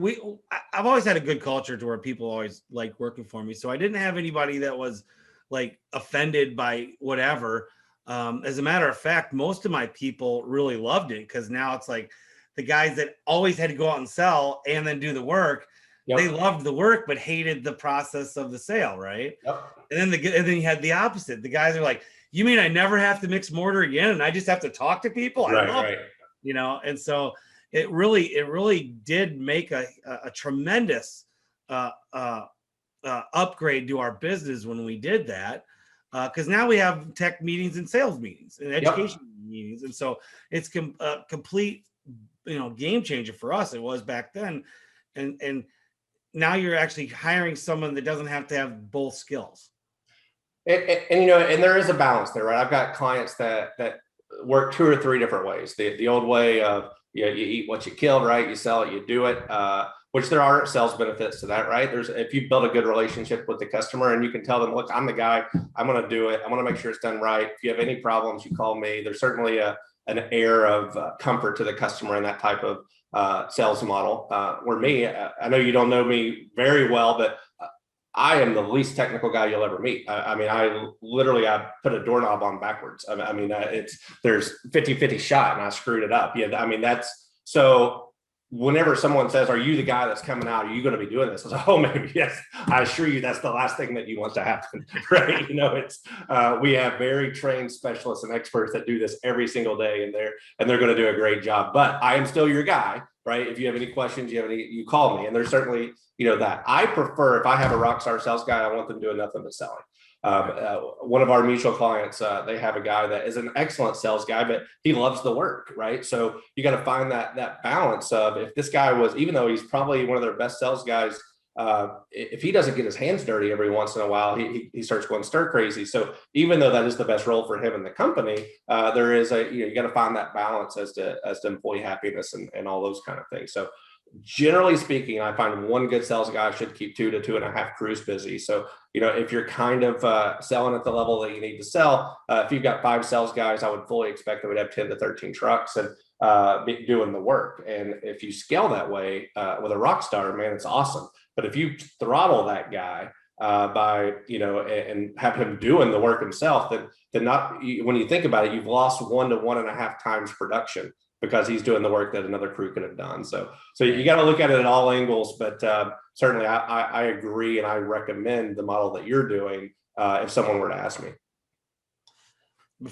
S1: I've always had a good culture to where people always like working for me. So I didn't have anybody that was like offended by whatever. As a matter of fact, most of my people really loved it, because now it's like the guys that always had to go out and sell and then do the work, yep. They loved the work but hated the process of the sale, right? Yep. And then you had the opposite. The guys are like, you mean I never have to mix mortar again and I just have to talk to people? I love it. And so it really did make a tremendous upgrade to our business when we did that. Because now we have tech meetings and sales meetings and education meetings. And so it's a complete, game changer for us. It was back then. And now you're actually hiring someone that doesn't have to have both skills.
S2: And there is a balance there, right? I've got clients that work 2 or 3 different ways. The old way of, you eat what you killed, right? You sell it, you do it, which there are sales benefits to that, right? If you build a good relationship with the customer and you can tell them, look, I'm the guy, I'm going to do it. I want to make sure it's done right. If you have any problems, you call me. There's certainly an air of comfort to the customer in that type of sales model. Where me, I know you don't know me very well, but I am the least technical guy you'll ever meet. I put a doorknob on backwards. There's 50-50 shot and I screwed it up. Yeah. That's so whenever someone says, are you the guy that's coming out? Are you going to be doing this? I was like, oh, maybe. Yes. I assure you that's the last thing that you want to happen. Right. We have very trained specialists and experts that do this every single day, and they're going to do a great job, but I am still your guy. Right. If you have any questions, you call me. And there's certainly, that I prefer, if I have a rock star sales guy, I want them doing nothing but selling. One of our mutual clients, they have a guy that is an excellent sales guy, but he loves the work, right? So you got to find that balance of, if this guy was, even though he's probably one of their best sales guys, if he doesn't get his hands dirty every once in a while, he starts going stir crazy. So even though that is the best role for him in the company, there is you got to find that balance as to employee happiness and all those kind of things. So generally speaking, I find one good sales guy should keep 2 to 2.5 crews busy. So, if you're kind of selling at the level that you need to sell, if you've got 5 sales guys, I would fully expect they would have 10 to 13 trucks and be doing the work. And if you scale that way with a rock star, man, it's awesome. But if you throttle that guy by, and have him doing the work himself, then not, when you think about it, you've lost 1 to 1.5 times production, because he's doing the work that another crew could have done. So you got to look at it at all angles, but certainly I agree, and I recommend the model that you're doing if someone were to ask me.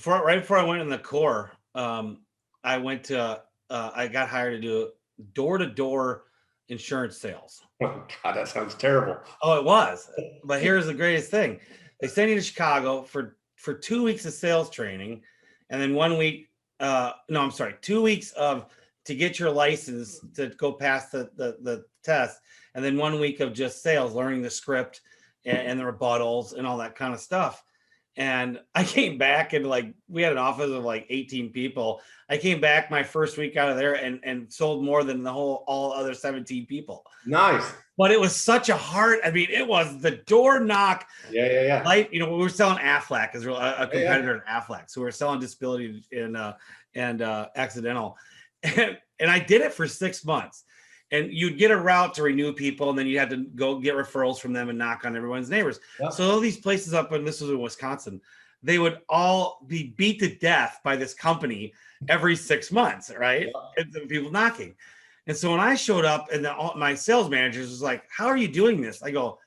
S1: Right before I went in the Corps, I got hired to do door-to-door insurance sales.
S2: Oh, God, that sounds terrible.
S1: Oh, it was. But here's the greatest thing. They send you to Chicago for 2 weeks of sales training, and then 1 week, 2 weeks to get your license to go past the test, and then 1 week of just sales, learning the script and the rebuttals and all that kind of stuff. And I came back, and we had an office of 18 people. I came back my first week out of there and sold more than all other 17 people.
S2: Nice.
S1: But it was such a hard, it was the door knock.
S2: Yeah.
S1: We were selling Aflac as a competitor to Aflac. So we were selling disability and accidental. And I did it for 6 months. And you'd get a route to renew people, and then you had to go get referrals from them and knock on everyone's neighbors. Yep. So all these places this was in Wisconsin, they would all be beat to death by this company every 6 months, right? Yep. And people knocking. And so when I showed up, and my sales managers was like, "How are you doing this?" I go,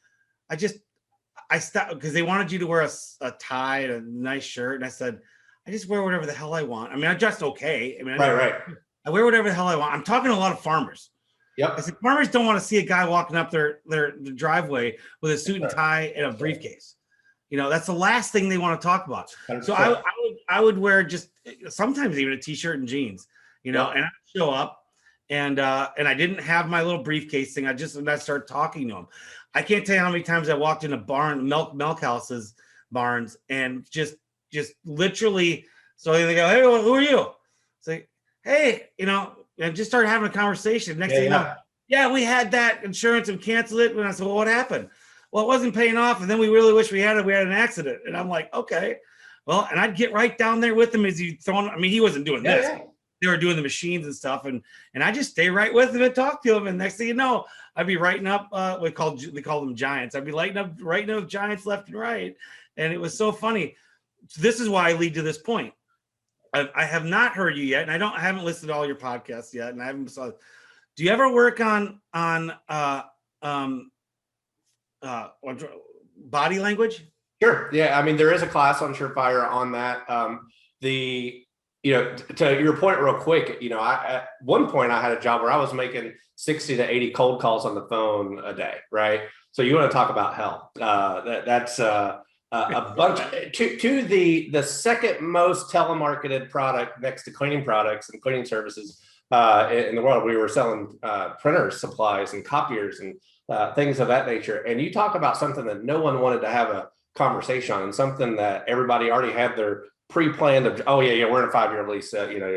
S1: I stopped, because they wanted you to wear a tie and a nice shirt. And I said, "I just wear whatever the hell I want. I dress okay.
S2: Right.
S1: I wear whatever the hell I want." I'm talking to a lot of farmers.
S2: Yep.
S1: I said, farmers don't want to see a guy walking up their driveway with a suit and tie and a briefcase. That's the last thing they want to talk about. 100%. So I would wear just sometimes even a t-shirt and jeans, and I'd show up, and I didn't have my little briefcase thing. I started talking to them. I can't tell you how many times I walked in a milk houses, barns, and just literally, so they go, "Hey, who are you?" Say, "Hey," and just started having a conversation. Next thing you know, we had that insurance and canceled it. And I said, "Well, what happened?" "Well, it wasn't paying off, and then we really wish we had an accident." And I'm like, "Okay." Well, and I'd get right down there with him as he wasn't doing this. Yeah. They were doing the machines and stuff, and I just stay right with him and talk to him. And next thing you know, I'd be writing up. We call them giants. I'd be writing up giants left and right, and it was so funny. So this is why I lead to this point. I have not heard you yet, and I haven't listened to all your podcasts yet, and I haven't saw. Do you ever work on body language?
S2: Sure. Yeah. There is a class on Surefire on that. To your point real quick, at one point I had a job where I was making 60 to 80 cold calls on the phone a day. Right. So you want to talk about hell. That's a bunch to the second most telemarketed product next to cleaning products and cleaning services in the world. We were selling printers, supplies, and copiers and things of that nature. And you talk about something that no one wanted to have a conversation on, and something that everybody already had their pre-planned of, "Oh yeah, we're in a 5-year lease,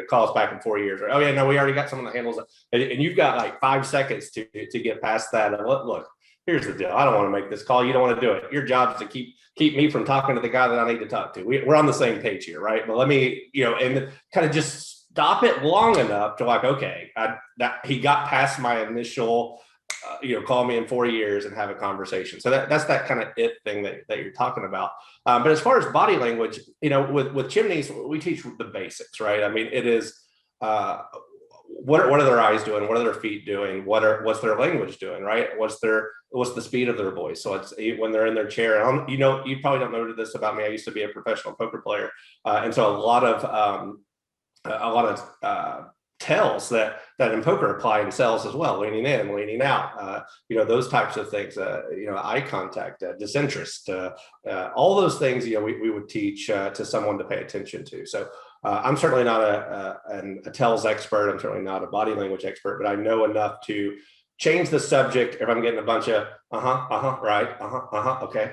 S2: call us back in 4 years," or, "Oh yeah, no, we already got someone that handles it." And you've got 5 seconds to get past that. And look, here's the deal. I don't want to make this call. You don't want to do it. Your job is to keep me from talking to the guy that I need to talk to. We're on the same page here, right? But let me, and kind of just stop it long enough to okay, he got past my initial, call me in 4 years and have a conversation. So that's that kind of it thing that you're talking about. But as far as body language, with chimneys, we teach the basics, right? It is, what are their eyes doing? What are their feet doing? What's their language doing, right? What's the speed of their voice? So it's when they're in their chair. You probably don't know this about me. I used to be a professional poker player. And so a lot of tells that in poker apply in sales as well, leaning in, leaning out, those types of things, eye contact, disinterest, all those things, we would teach to someone to pay attention to. So I'm certainly not a tells expert. I'm certainly not a body language expert, but I know enough to change the subject if I'm getting a bunch of right, okay,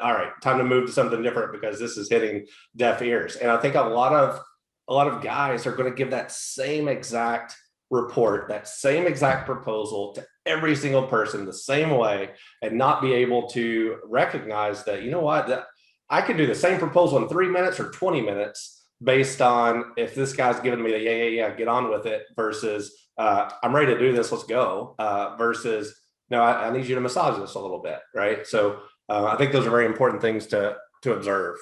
S2: all right, time to move to something different because this is hitting deaf ears. And I think a lot of guys are going to give that same exact report, that same exact proposal to every single person the same way, and not be able to recognize that, that I can do the same proposal in 3 minutes or 20 minutes based on if this guy's giving me the yeah, get on with it, versus I'm ready to do this, let's go, versus no, I need you to massage this a little bit, right? So I think those are very important things to observe.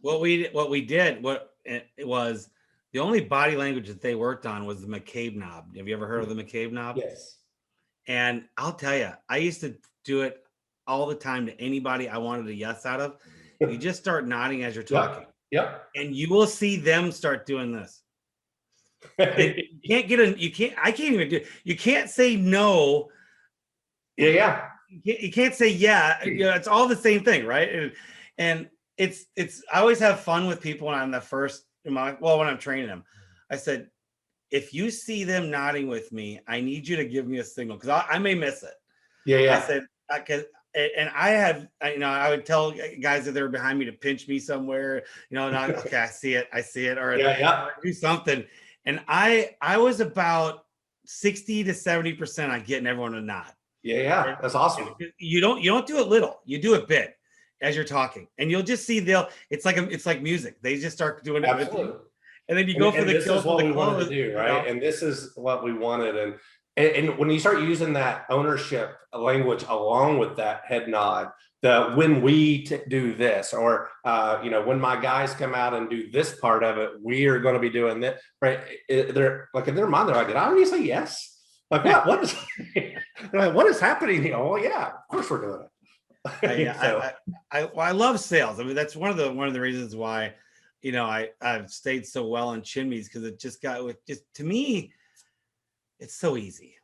S1: What we did, it was the only body language that they worked on was the McCabe knob. Have you ever heard of the McCabe knob?
S2: Yes.
S1: And I'll tell you, I used to do it all the time to anybody I wanted a yes out of. You just start nodding as you're talking.
S2: Yep.
S1: And you will see them start doing this. You can't say no.
S2: Yeah.
S1: You can't say yeah. It's all the same thing, right? And it's I always have fun with people when I'm when I'm training them. I said, if you see them nodding with me, I need you to give me a signal because I may miss it.
S2: Yeah.
S1: I said, I would tell guys that they're behind me to pinch me somewhere, not okay, I see it, or do something. And I was about 60 to 70% on getting everyone to nod.
S2: Yeah, that's awesome.
S1: You don't do it little, you do it big as you're talking, and you'll just see it's like music. They just start doing it.
S2: Absolutely.
S1: And then you go for the
S2: kill. This is what we wanted to do, right? And this is what we wanted. And when you start using that ownership language along with that head nod, when we do this, or when my guys come out and do this part of it, we are going to be doing that, right? They're like in their mind, they're like, did I already say yes? Like what is like, what is happening here? Oh yeah, of course we're doing it.
S1: I love sales. I mean, that's one of the reasons why I've stayed so well in Chinmeads, because it just to me, it's so easy.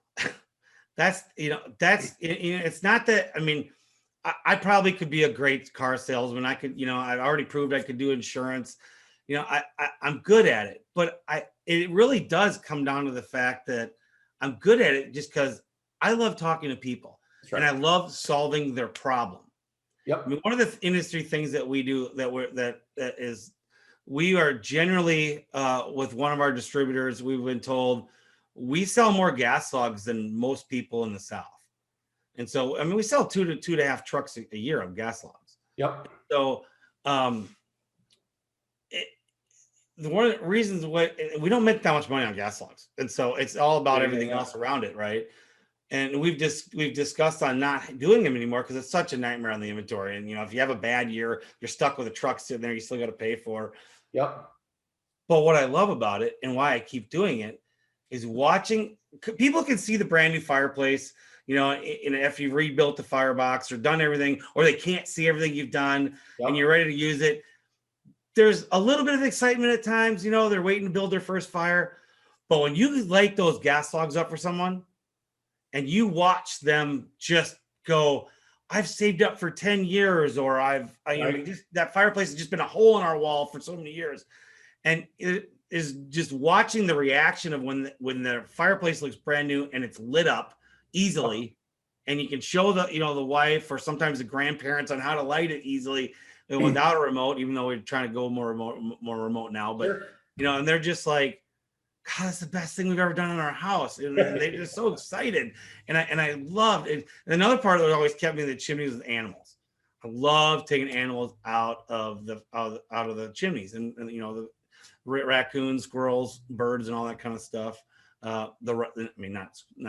S1: It's not that, I mean, I probably could be a great car salesman. I could, I've already proved I could do insurance. I'm good at it, but it really does come down to the fact that I'm good at it just because I love talking to people. Right. And I love solving their problem.
S2: Yep.
S1: I mean, one of the industry things that we do we are generally with one of our distributors, we've been told we sell more gas logs than most people in the South. And so, I mean, we sell 2 to 2.5 trucks a year of gas logs.
S2: Yep.
S1: So, one of the reasons we don't make that much money on gas logs. And so it's all about everything else around it. Right. And we've discussed on not doing them anymore because it's such a nightmare on the inventory. And, if you have a bad year, you're stuck with a truck sitting there, you still got to pay for.
S2: Yep.
S1: But what I love about it and why I keep doing it is watching. People can see the brand new fireplace, if you've rebuilt the firebox or done everything, or they can't see everything you've done and you're ready to use it. There's a little bit of excitement at times, they're waiting to build their first fire. But when you light those gas logs up for someone and you watch them just go, I've saved up for 10 years, or that fireplace has just been a hole in our wall for so many years. And it is just watching the reaction of when the fireplace looks brand new and it's lit up easily, and you can show the wife or sometimes the grandparents on how to light it easily without a remote, even though we're trying to go more remote now. But
S2: sure.
S1: And they're just like, God, that's the best thing we've ever done in our house. And they're just so excited. And I loved it. And another part that always kept me in the chimneys was animals. I love taking animals out of the chimneys, and the raccoons, squirrels, birds, and all that kind of stuff. Not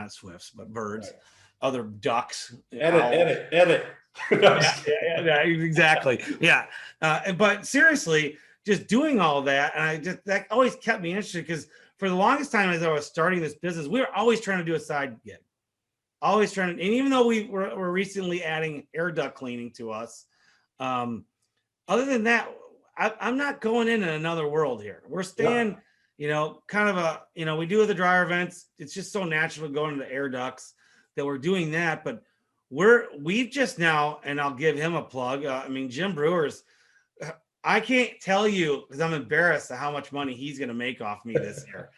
S1: swifts, but birds, right. Other ducks.
S2: Edit.
S1: yeah, exactly. Yeah. But seriously, just doing all that, and that always kept me interested, because for the longest time as I was starting this business, we were always trying to do a side gig. And even though we're recently adding air duct cleaning to us, other than that, I'm not going in another world here. We're staying kind of we do the dryer vents. It's just so natural to go into the air ducts that we're doing that. But we've just now, and I'll give him a plug. Jim Brewers, I can't tell you because I'm embarrassed at how much money he's going to make off me this year.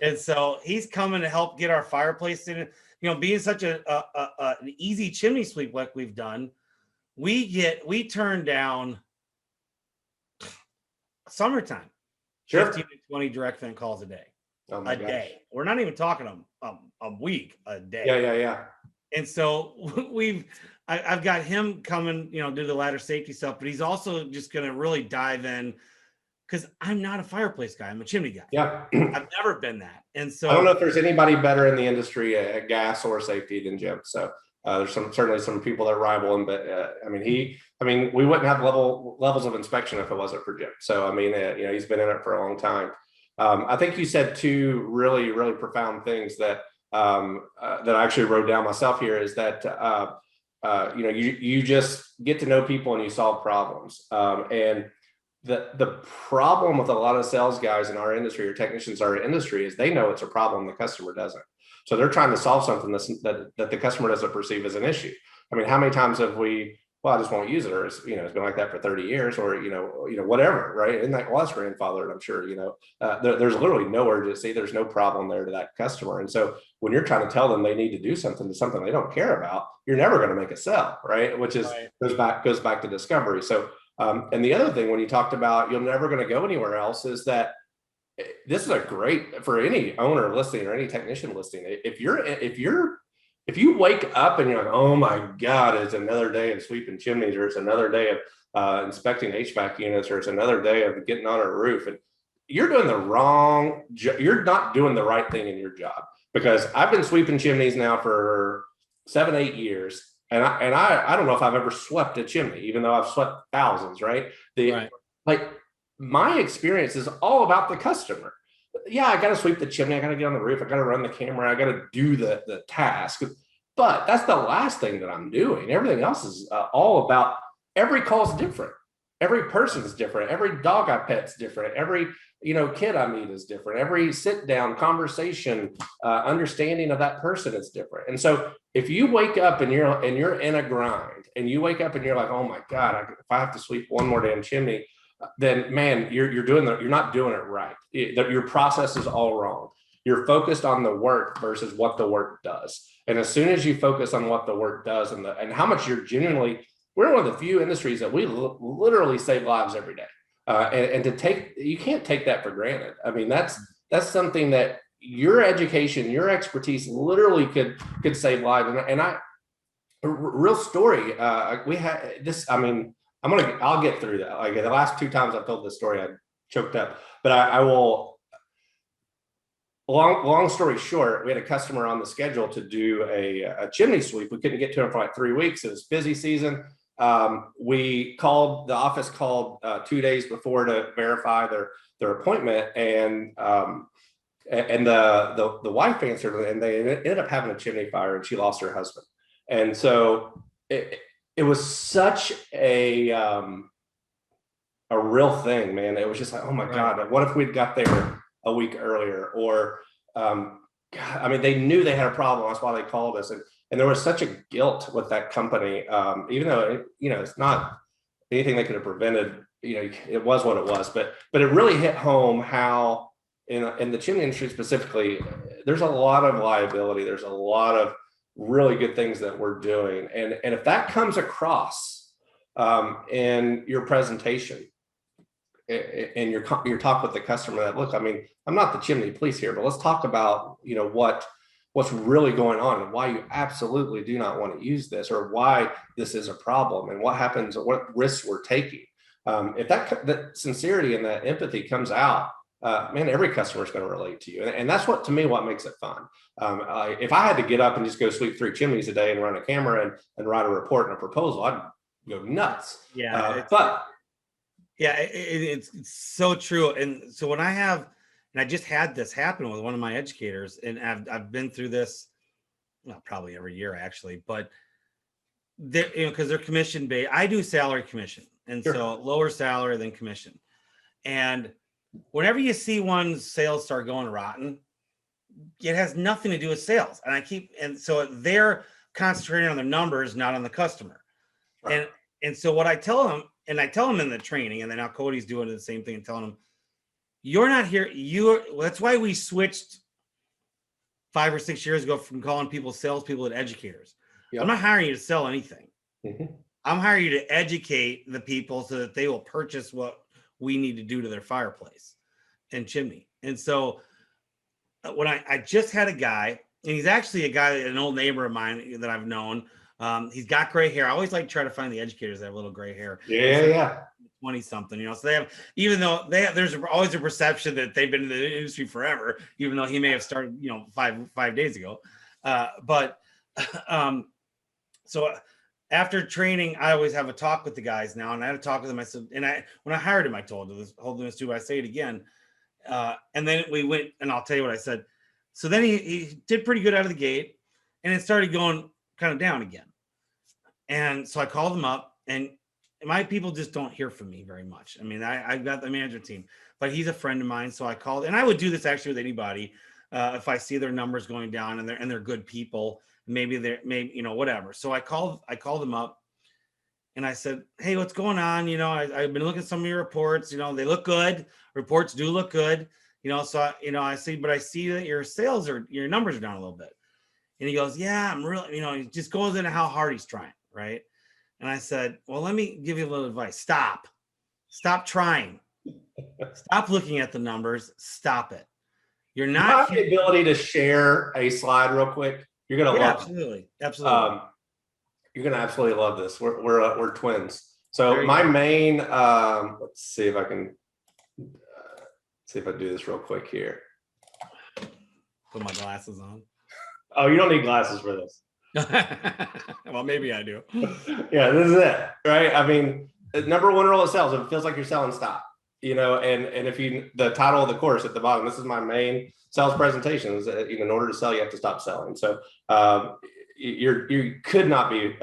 S1: And so he's coming to help get our fireplace in. Being such an easy chimney sweep like we've done, we turn down summertime,
S2: Sure.
S1: 15 to 20 direct vent calls a day.
S2: Oh my gosh.
S1: Day. We're not even talking a week, a day.
S2: Yeah.
S1: And so I've got him coming, do the ladder safety stuff, but he's also just going to really dive in because I'm not a fireplace guy. I'm a chimney guy.
S2: Yeah.
S1: I've never been that. And so
S2: I don't know if there's anybody better in the industry at gas or safety than Jim. So there's certainly some people that rival him, but we wouldn't have levels of inspection if it wasn't for Jim. So he's been in it for a long time. I think you said two really, really profound things that that I actually wrote down myself here is that you just get to know people and you solve problems. And the problem with a lot of sales guys in our industry or technicians in our industry is they know it's a problem, the customer doesn't. So they're trying to solve something that the customer doesn't perceive as an issue. How many times have we, well, I just won't use it, or it's been like that for 30 years, or whatever, right? And that's grandfathered, I'm sure. There's literally no urgency, there's no problem there to that customer. And so when you're trying to tell them they need to do something they don't care about, you're never going to make a sell, right? Which is right. goes back to discovery. So and the other thing when you talked about you're never going to go anywhere else is that this is a great for any owner listening or any technician listening. If you wake up and you're like, oh my God, it's another day of sweeping chimneys, or it's another day of inspecting HVAC units, or it's another day of getting on a roof, and you're doing you're not doing the right thing in your job. Because I've been sweeping chimneys now for 7-8 years. And I don't know if I've ever swept a chimney, even though I've swept thousands, right? Like my experience is all about the customer. Yeah, I got to sweep the chimney. I got to get on the roof. I got to run the camera. I got to do the task. But that's the last thing that I'm doing. Everything else is all about, every call is different. Every person is different. Every dog I pet's different. Every kid I meet is different. Every sit down conversation, understanding of that person is different. And so if you wake up and you're in a grind, and you wake up and you're like, oh my God, if I have to sweep one more damn chimney, then man, you're not doing it right. Your process is all wrong. You're focused on the work versus what the work does. And as soon as you focus on what the work does and how much you're genuinely, we're one of the few industries that we literally save lives every day. You can't take that for granted. That's something that your education, your expertise literally could save lives. And a real story, we had this, I'll get through that. Like the last 2 times I've told this story, I choked up, but I will, long story short, we had a customer on the schedule to do a chimney sweep. We couldn't get to him for like 3 weeks. It was busy season. The office called 2 days before to verify their appointment, and the wife answered, and they ended up having a chimney fire, and she lost her husband. And so it was such a real thing, man. It was just like, oh my God, what if we'd got there a week earlier? Or they knew they had a problem. That's why they called us. And there was such a guilt with that company, even though it's not anything they could have prevented. It was what it was. But it really hit home how in the chimney industry specifically, there's a lot of liability. There's a lot of really good things that we're doing, and if that comes across in your presentation, in your talk with the customer, that look, I'm not the chimney police here, but let's talk about what's really going on and why you absolutely do not want to use this, or why this is a problem and what happens, what risks we're taking. If that sincerity and that empathy comes out, man, every customer is going to relate to you. And that's what makes it fun. If I had to get up and just go sweep 3 chimneys a day and run a camera and write a report and a proposal, I'd go nuts.
S1: Yeah. It's so true. And so when I just had this happen with one of my educators, and I've been through this, well, probably every year actually, but because they're commission based, I do salary commission. And sure. So lower salary than commission. And whenever you see one's sales start going rotten, it has nothing to do with sales. And so they're concentrating on the numbers, not on the customer.
S2: Right.
S1: And so what I tell them, and I tell them in the training, and then now Cody's doing the same thing and telling them, you're not here. That's why we switched 5 or 6 years ago from calling people salespeople to educators. Yep. I'm not hiring you to sell anything. Mm-hmm. I'm hiring you to educate the people so that they will purchase what we need to do to their fireplace and chimney. And so when I just had a guy, and he's actually a guy, an old neighbor of mine that I've known. He's got gray hair. I always like to try to find the educators that have a little gray hair.
S2: Yeah.
S1: 20 something, so they have, even though there's always a perception that they've been in the industry forever, even though he may have started, 5 days ago. So after training, I always have a talk with the guys now, and I had a talk with them. I said, when I hired him, I told him this too, but I say it again. And then we went, and I'll tell you what I said. So then he did pretty good out of the gate, and it started going kind of down again. And so I called him up, and my people just don't hear from me very much. I mean, I've got the management team, but he's a friend of mine. So I called, and I would do this actually with anybody. If I see their numbers going down and they're good people, maybe whatever. So I called them up, and I said, hey, what's going on? I've been looking at some of your reports, they look good. Reports do look good. So, I see, but I see that your numbers are down a little bit. And he goes, yeah, I'm really, he just goes into how hard he's trying. Right. And I said, well, let me give you a little advice. Stop trying. Stop looking at the numbers. Stop it. You're not
S2: the ability to share a slide real quick. You're going to love
S1: absolutely.
S2: It. Absolutely. You're going to absolutely love this. We're twins. So my main, let's see if I can do this real quick here.
S1: Put my glasses on.
S2: Oh, you don't need glasses for this.
S1: Well, maybe I do.
S2: Yeah, this is it, right? I mean, number one rule of sales, if it feels like you're selling, stop. And if the title of the course at the bottom, this is my main sales presentation, is that in order to sell, you have to stop selling. So you could not be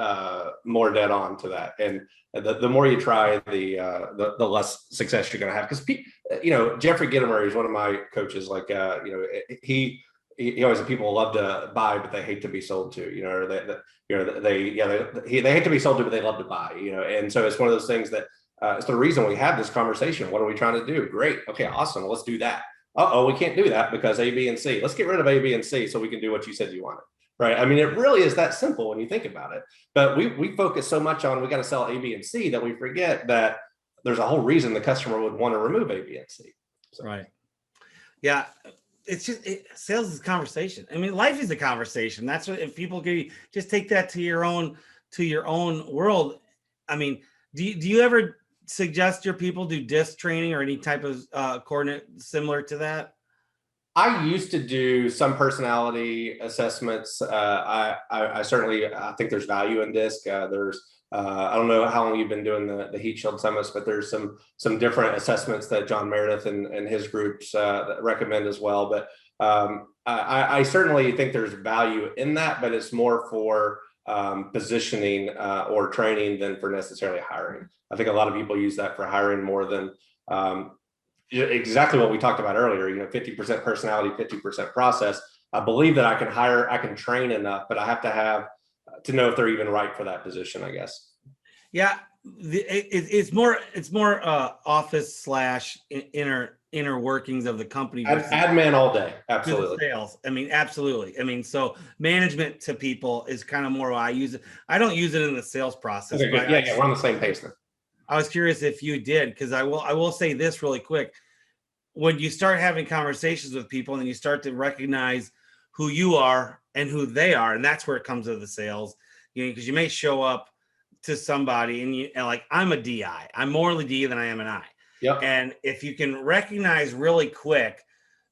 S2: more dead on to that. And the more you try, the less success you're going to have. Because Jeffrey Gitomer is one of my coaches. Like he always said people love to buy, but they hate to be sold to. They hate to be sold to, but they love to buy. And so it's one of those things that it's the reason we have this conversation. What are we trying to do? Great, okay, awesome. Let's do that. We can't do that because A, B, and C. Let's get rid of A, B, and C so we can do what you said you wanted. Right. I mean, it really is that simple when you think about it. But we focus so much on we got to sell A, B, and C that we forget that there's a whole reason the customer would want to remove A, B, and C.
S1: So. Right. Yeah. It's just sales is conversation. I mean, life is a conversation. That's what, if people can just take that to your own world. I mean, do you ever suggest your people do DISC training or any type of coordinate similar to that?
S2: I used to do some personality assessments. I certainly think there's value in DISC. There's I don't know how long you've been doing the Heat Shield Summits, but there's some different assessments that John Meredith and his groups recommend as well. But I certainly think there's value in that, but it's more for positioning or training than for necessarily hiring. I think a lot of people use that for hiring more than exactly what we talked about earlier. 50% personality, 50% process. I believe that I can train enough, but I have to have to know if they're even right for that position, I guess.
S1: Yeah, it's more office / inner workings of the company.
S2: Admin all day, absolutely.
S1: Sales, I mean, absolutely. I mean, so management to people is kind of more how I use it. I don't use it in the sales process.
S2: Okay, good. Yeah, we're on the same pace then.
S1: I was curious if you did, because I will say this really quick. When you start having conversations with people and you start to recognize who you are and who they are, and that's where it comes to the sales, because you may show up to somebody and like, I'm a DI. I'm more of a D than I am an I.
S2: Yep.
S1: And if you can recognize really quick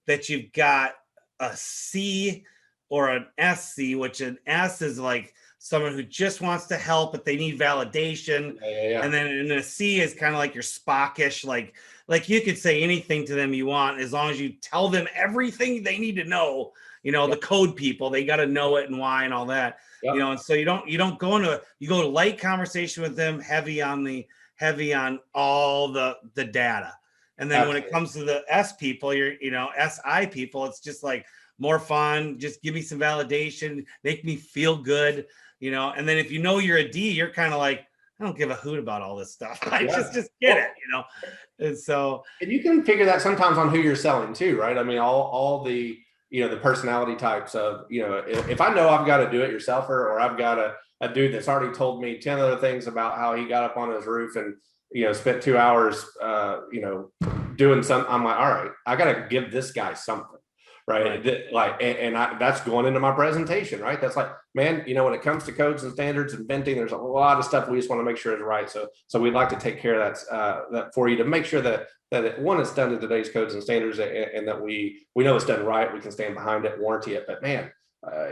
S1: that you've got a C or an SC, which an S is like someone who just wants to help, but they need validation.
S2: Yeah.
S1: And then a C is kind of like your Spockish, like you could say anything to them you want, as long as you tell them everything they need to know. The code people, they got to know it and why and all that.
S2: Yep.
S1: And so you don't go to light conversation with them, heavy on all the data. And then when it comes to the S people, SI people, it's just like more fun. Just give me some validation, make me feel good, And then if you're a D, you're kind of like, I don't give a hoot about all this stuff. I just get it, And so,
S2: and you can figure that sometimes on who you're selling too, right? I mean, all the the personality types of if I know I've got a do-it-yourselfer, or I've got a dude that's already told me 10 other things about how he got up on his roof and spent 2 hours doing something, I'm like, all right, I got to give this guy something. Right. That's going into my presentation, right? That's like, man, when it comes to codes and standards and venting, there's a lot of stuff we just want to make sure is right. So we'd like to take care of that for you, to make sure that one, it's done to today's codes and standards, and that we know it's done right. We can stand behind it, warranty it. But man,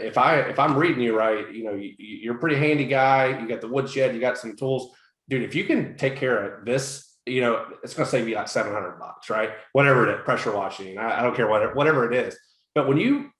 S2: if I'm reading you right, you're a pretty handy guy. You got the woodshed, you got some tools, dude. If you can take care of this, it's going to save you like $700, right? Whatever it is, pressure washing. I don't care whatever it is. But when you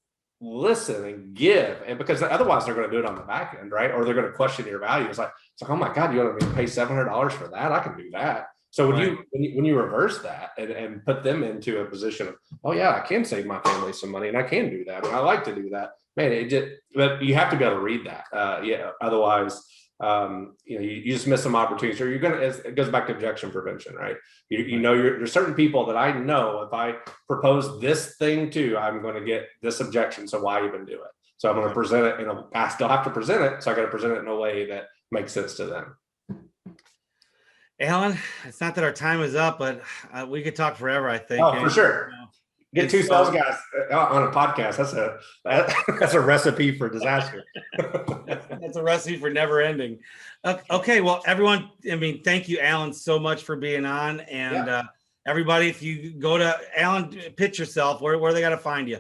S2: listen and give, and because otherwise they're going to do it on the back end, right? Or they're going to question your value. It's like, oh my God, you want me to pay $700 for that? I can do that. So when you reverse that and put them into a position of, oh yeah, I can save my family some money, and I can do that, and I like to do that, man. But you have to be able to read that. Otherwise, you just miss some opportunities, or it goes back to objection prevention, right? There's certain people that I know, if I propose this thing to, I'm going to get this objection. So why even do it? So I'm going to present it I still have to present it. So I got to present it in a way that makes sense to them.
S1: Alan, it's not that our time is up, but we could talk forever, I think.
S2: Oh, for sure. Get two sales guys on a podcast. That's a recipe for disaster.
S1: That's a recipe for never ending. Okay. Well, everyone, thank you, Alan, so much for being on. And everybody, if you go to Alan, pitch yourself, where they got to find you.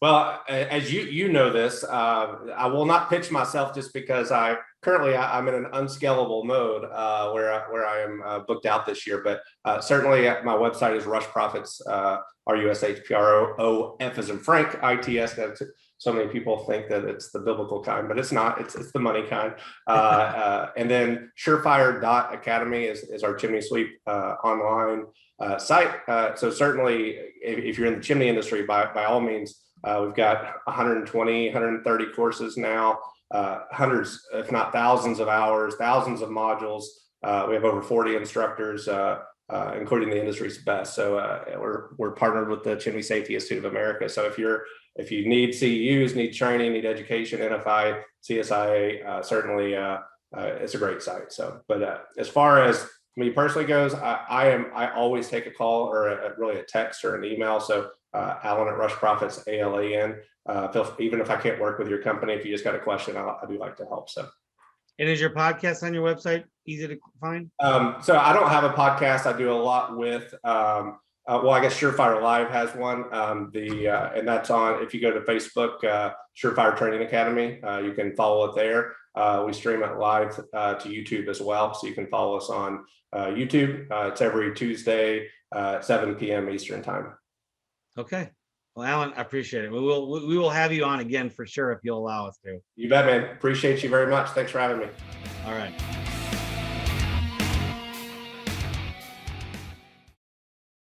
S2: Well, as you know this, I will not pitch myself, just because I'm in an unscalable mode where I am booked out this year. But certainly my website is Rush Profits, RUSHPROF as in Frank, ITS. So many people think that it's the biblical kind, but it's not. It's the money kind. And then Surefire.academy is our chimney sweep online site. So certainly, if you're in the chimney industry, by all means. We've got 120, 130 courses now, hundreds, if not thousands of hours, thousands of modules. We have over 40 instructors, including the industry's best. So we're partnered with the Chimney Safety Institute of America. So if you need CEUs, need training, need education, NFI, CSIA, certainly it's a great site. So, but as far as me personally goes, I always take a call, or really a text or an email. So Alan at Rush Profits, ALAN. Even if I can't work with your company, if you just got a question, I do like to help. So.
S1: And is your podcast on your website easy to find?
S2: So I don't have a podcast. I do a lot with, I guess Surefire Live has one. And that's on, if you go to Facebook, Surefire Training Academy, you can follow it there. We stream it live to YouTube as well. So you can follow us on YouTube. It's every Tuesday, 7 p.m. Eastern time.
S1: Okay. Well, Alan, I appreciate it. We will have you on again for sure, if you'll allow us to.
S2: You bet, man. Appreciate you very much. Thanks for having me.
S1: All right.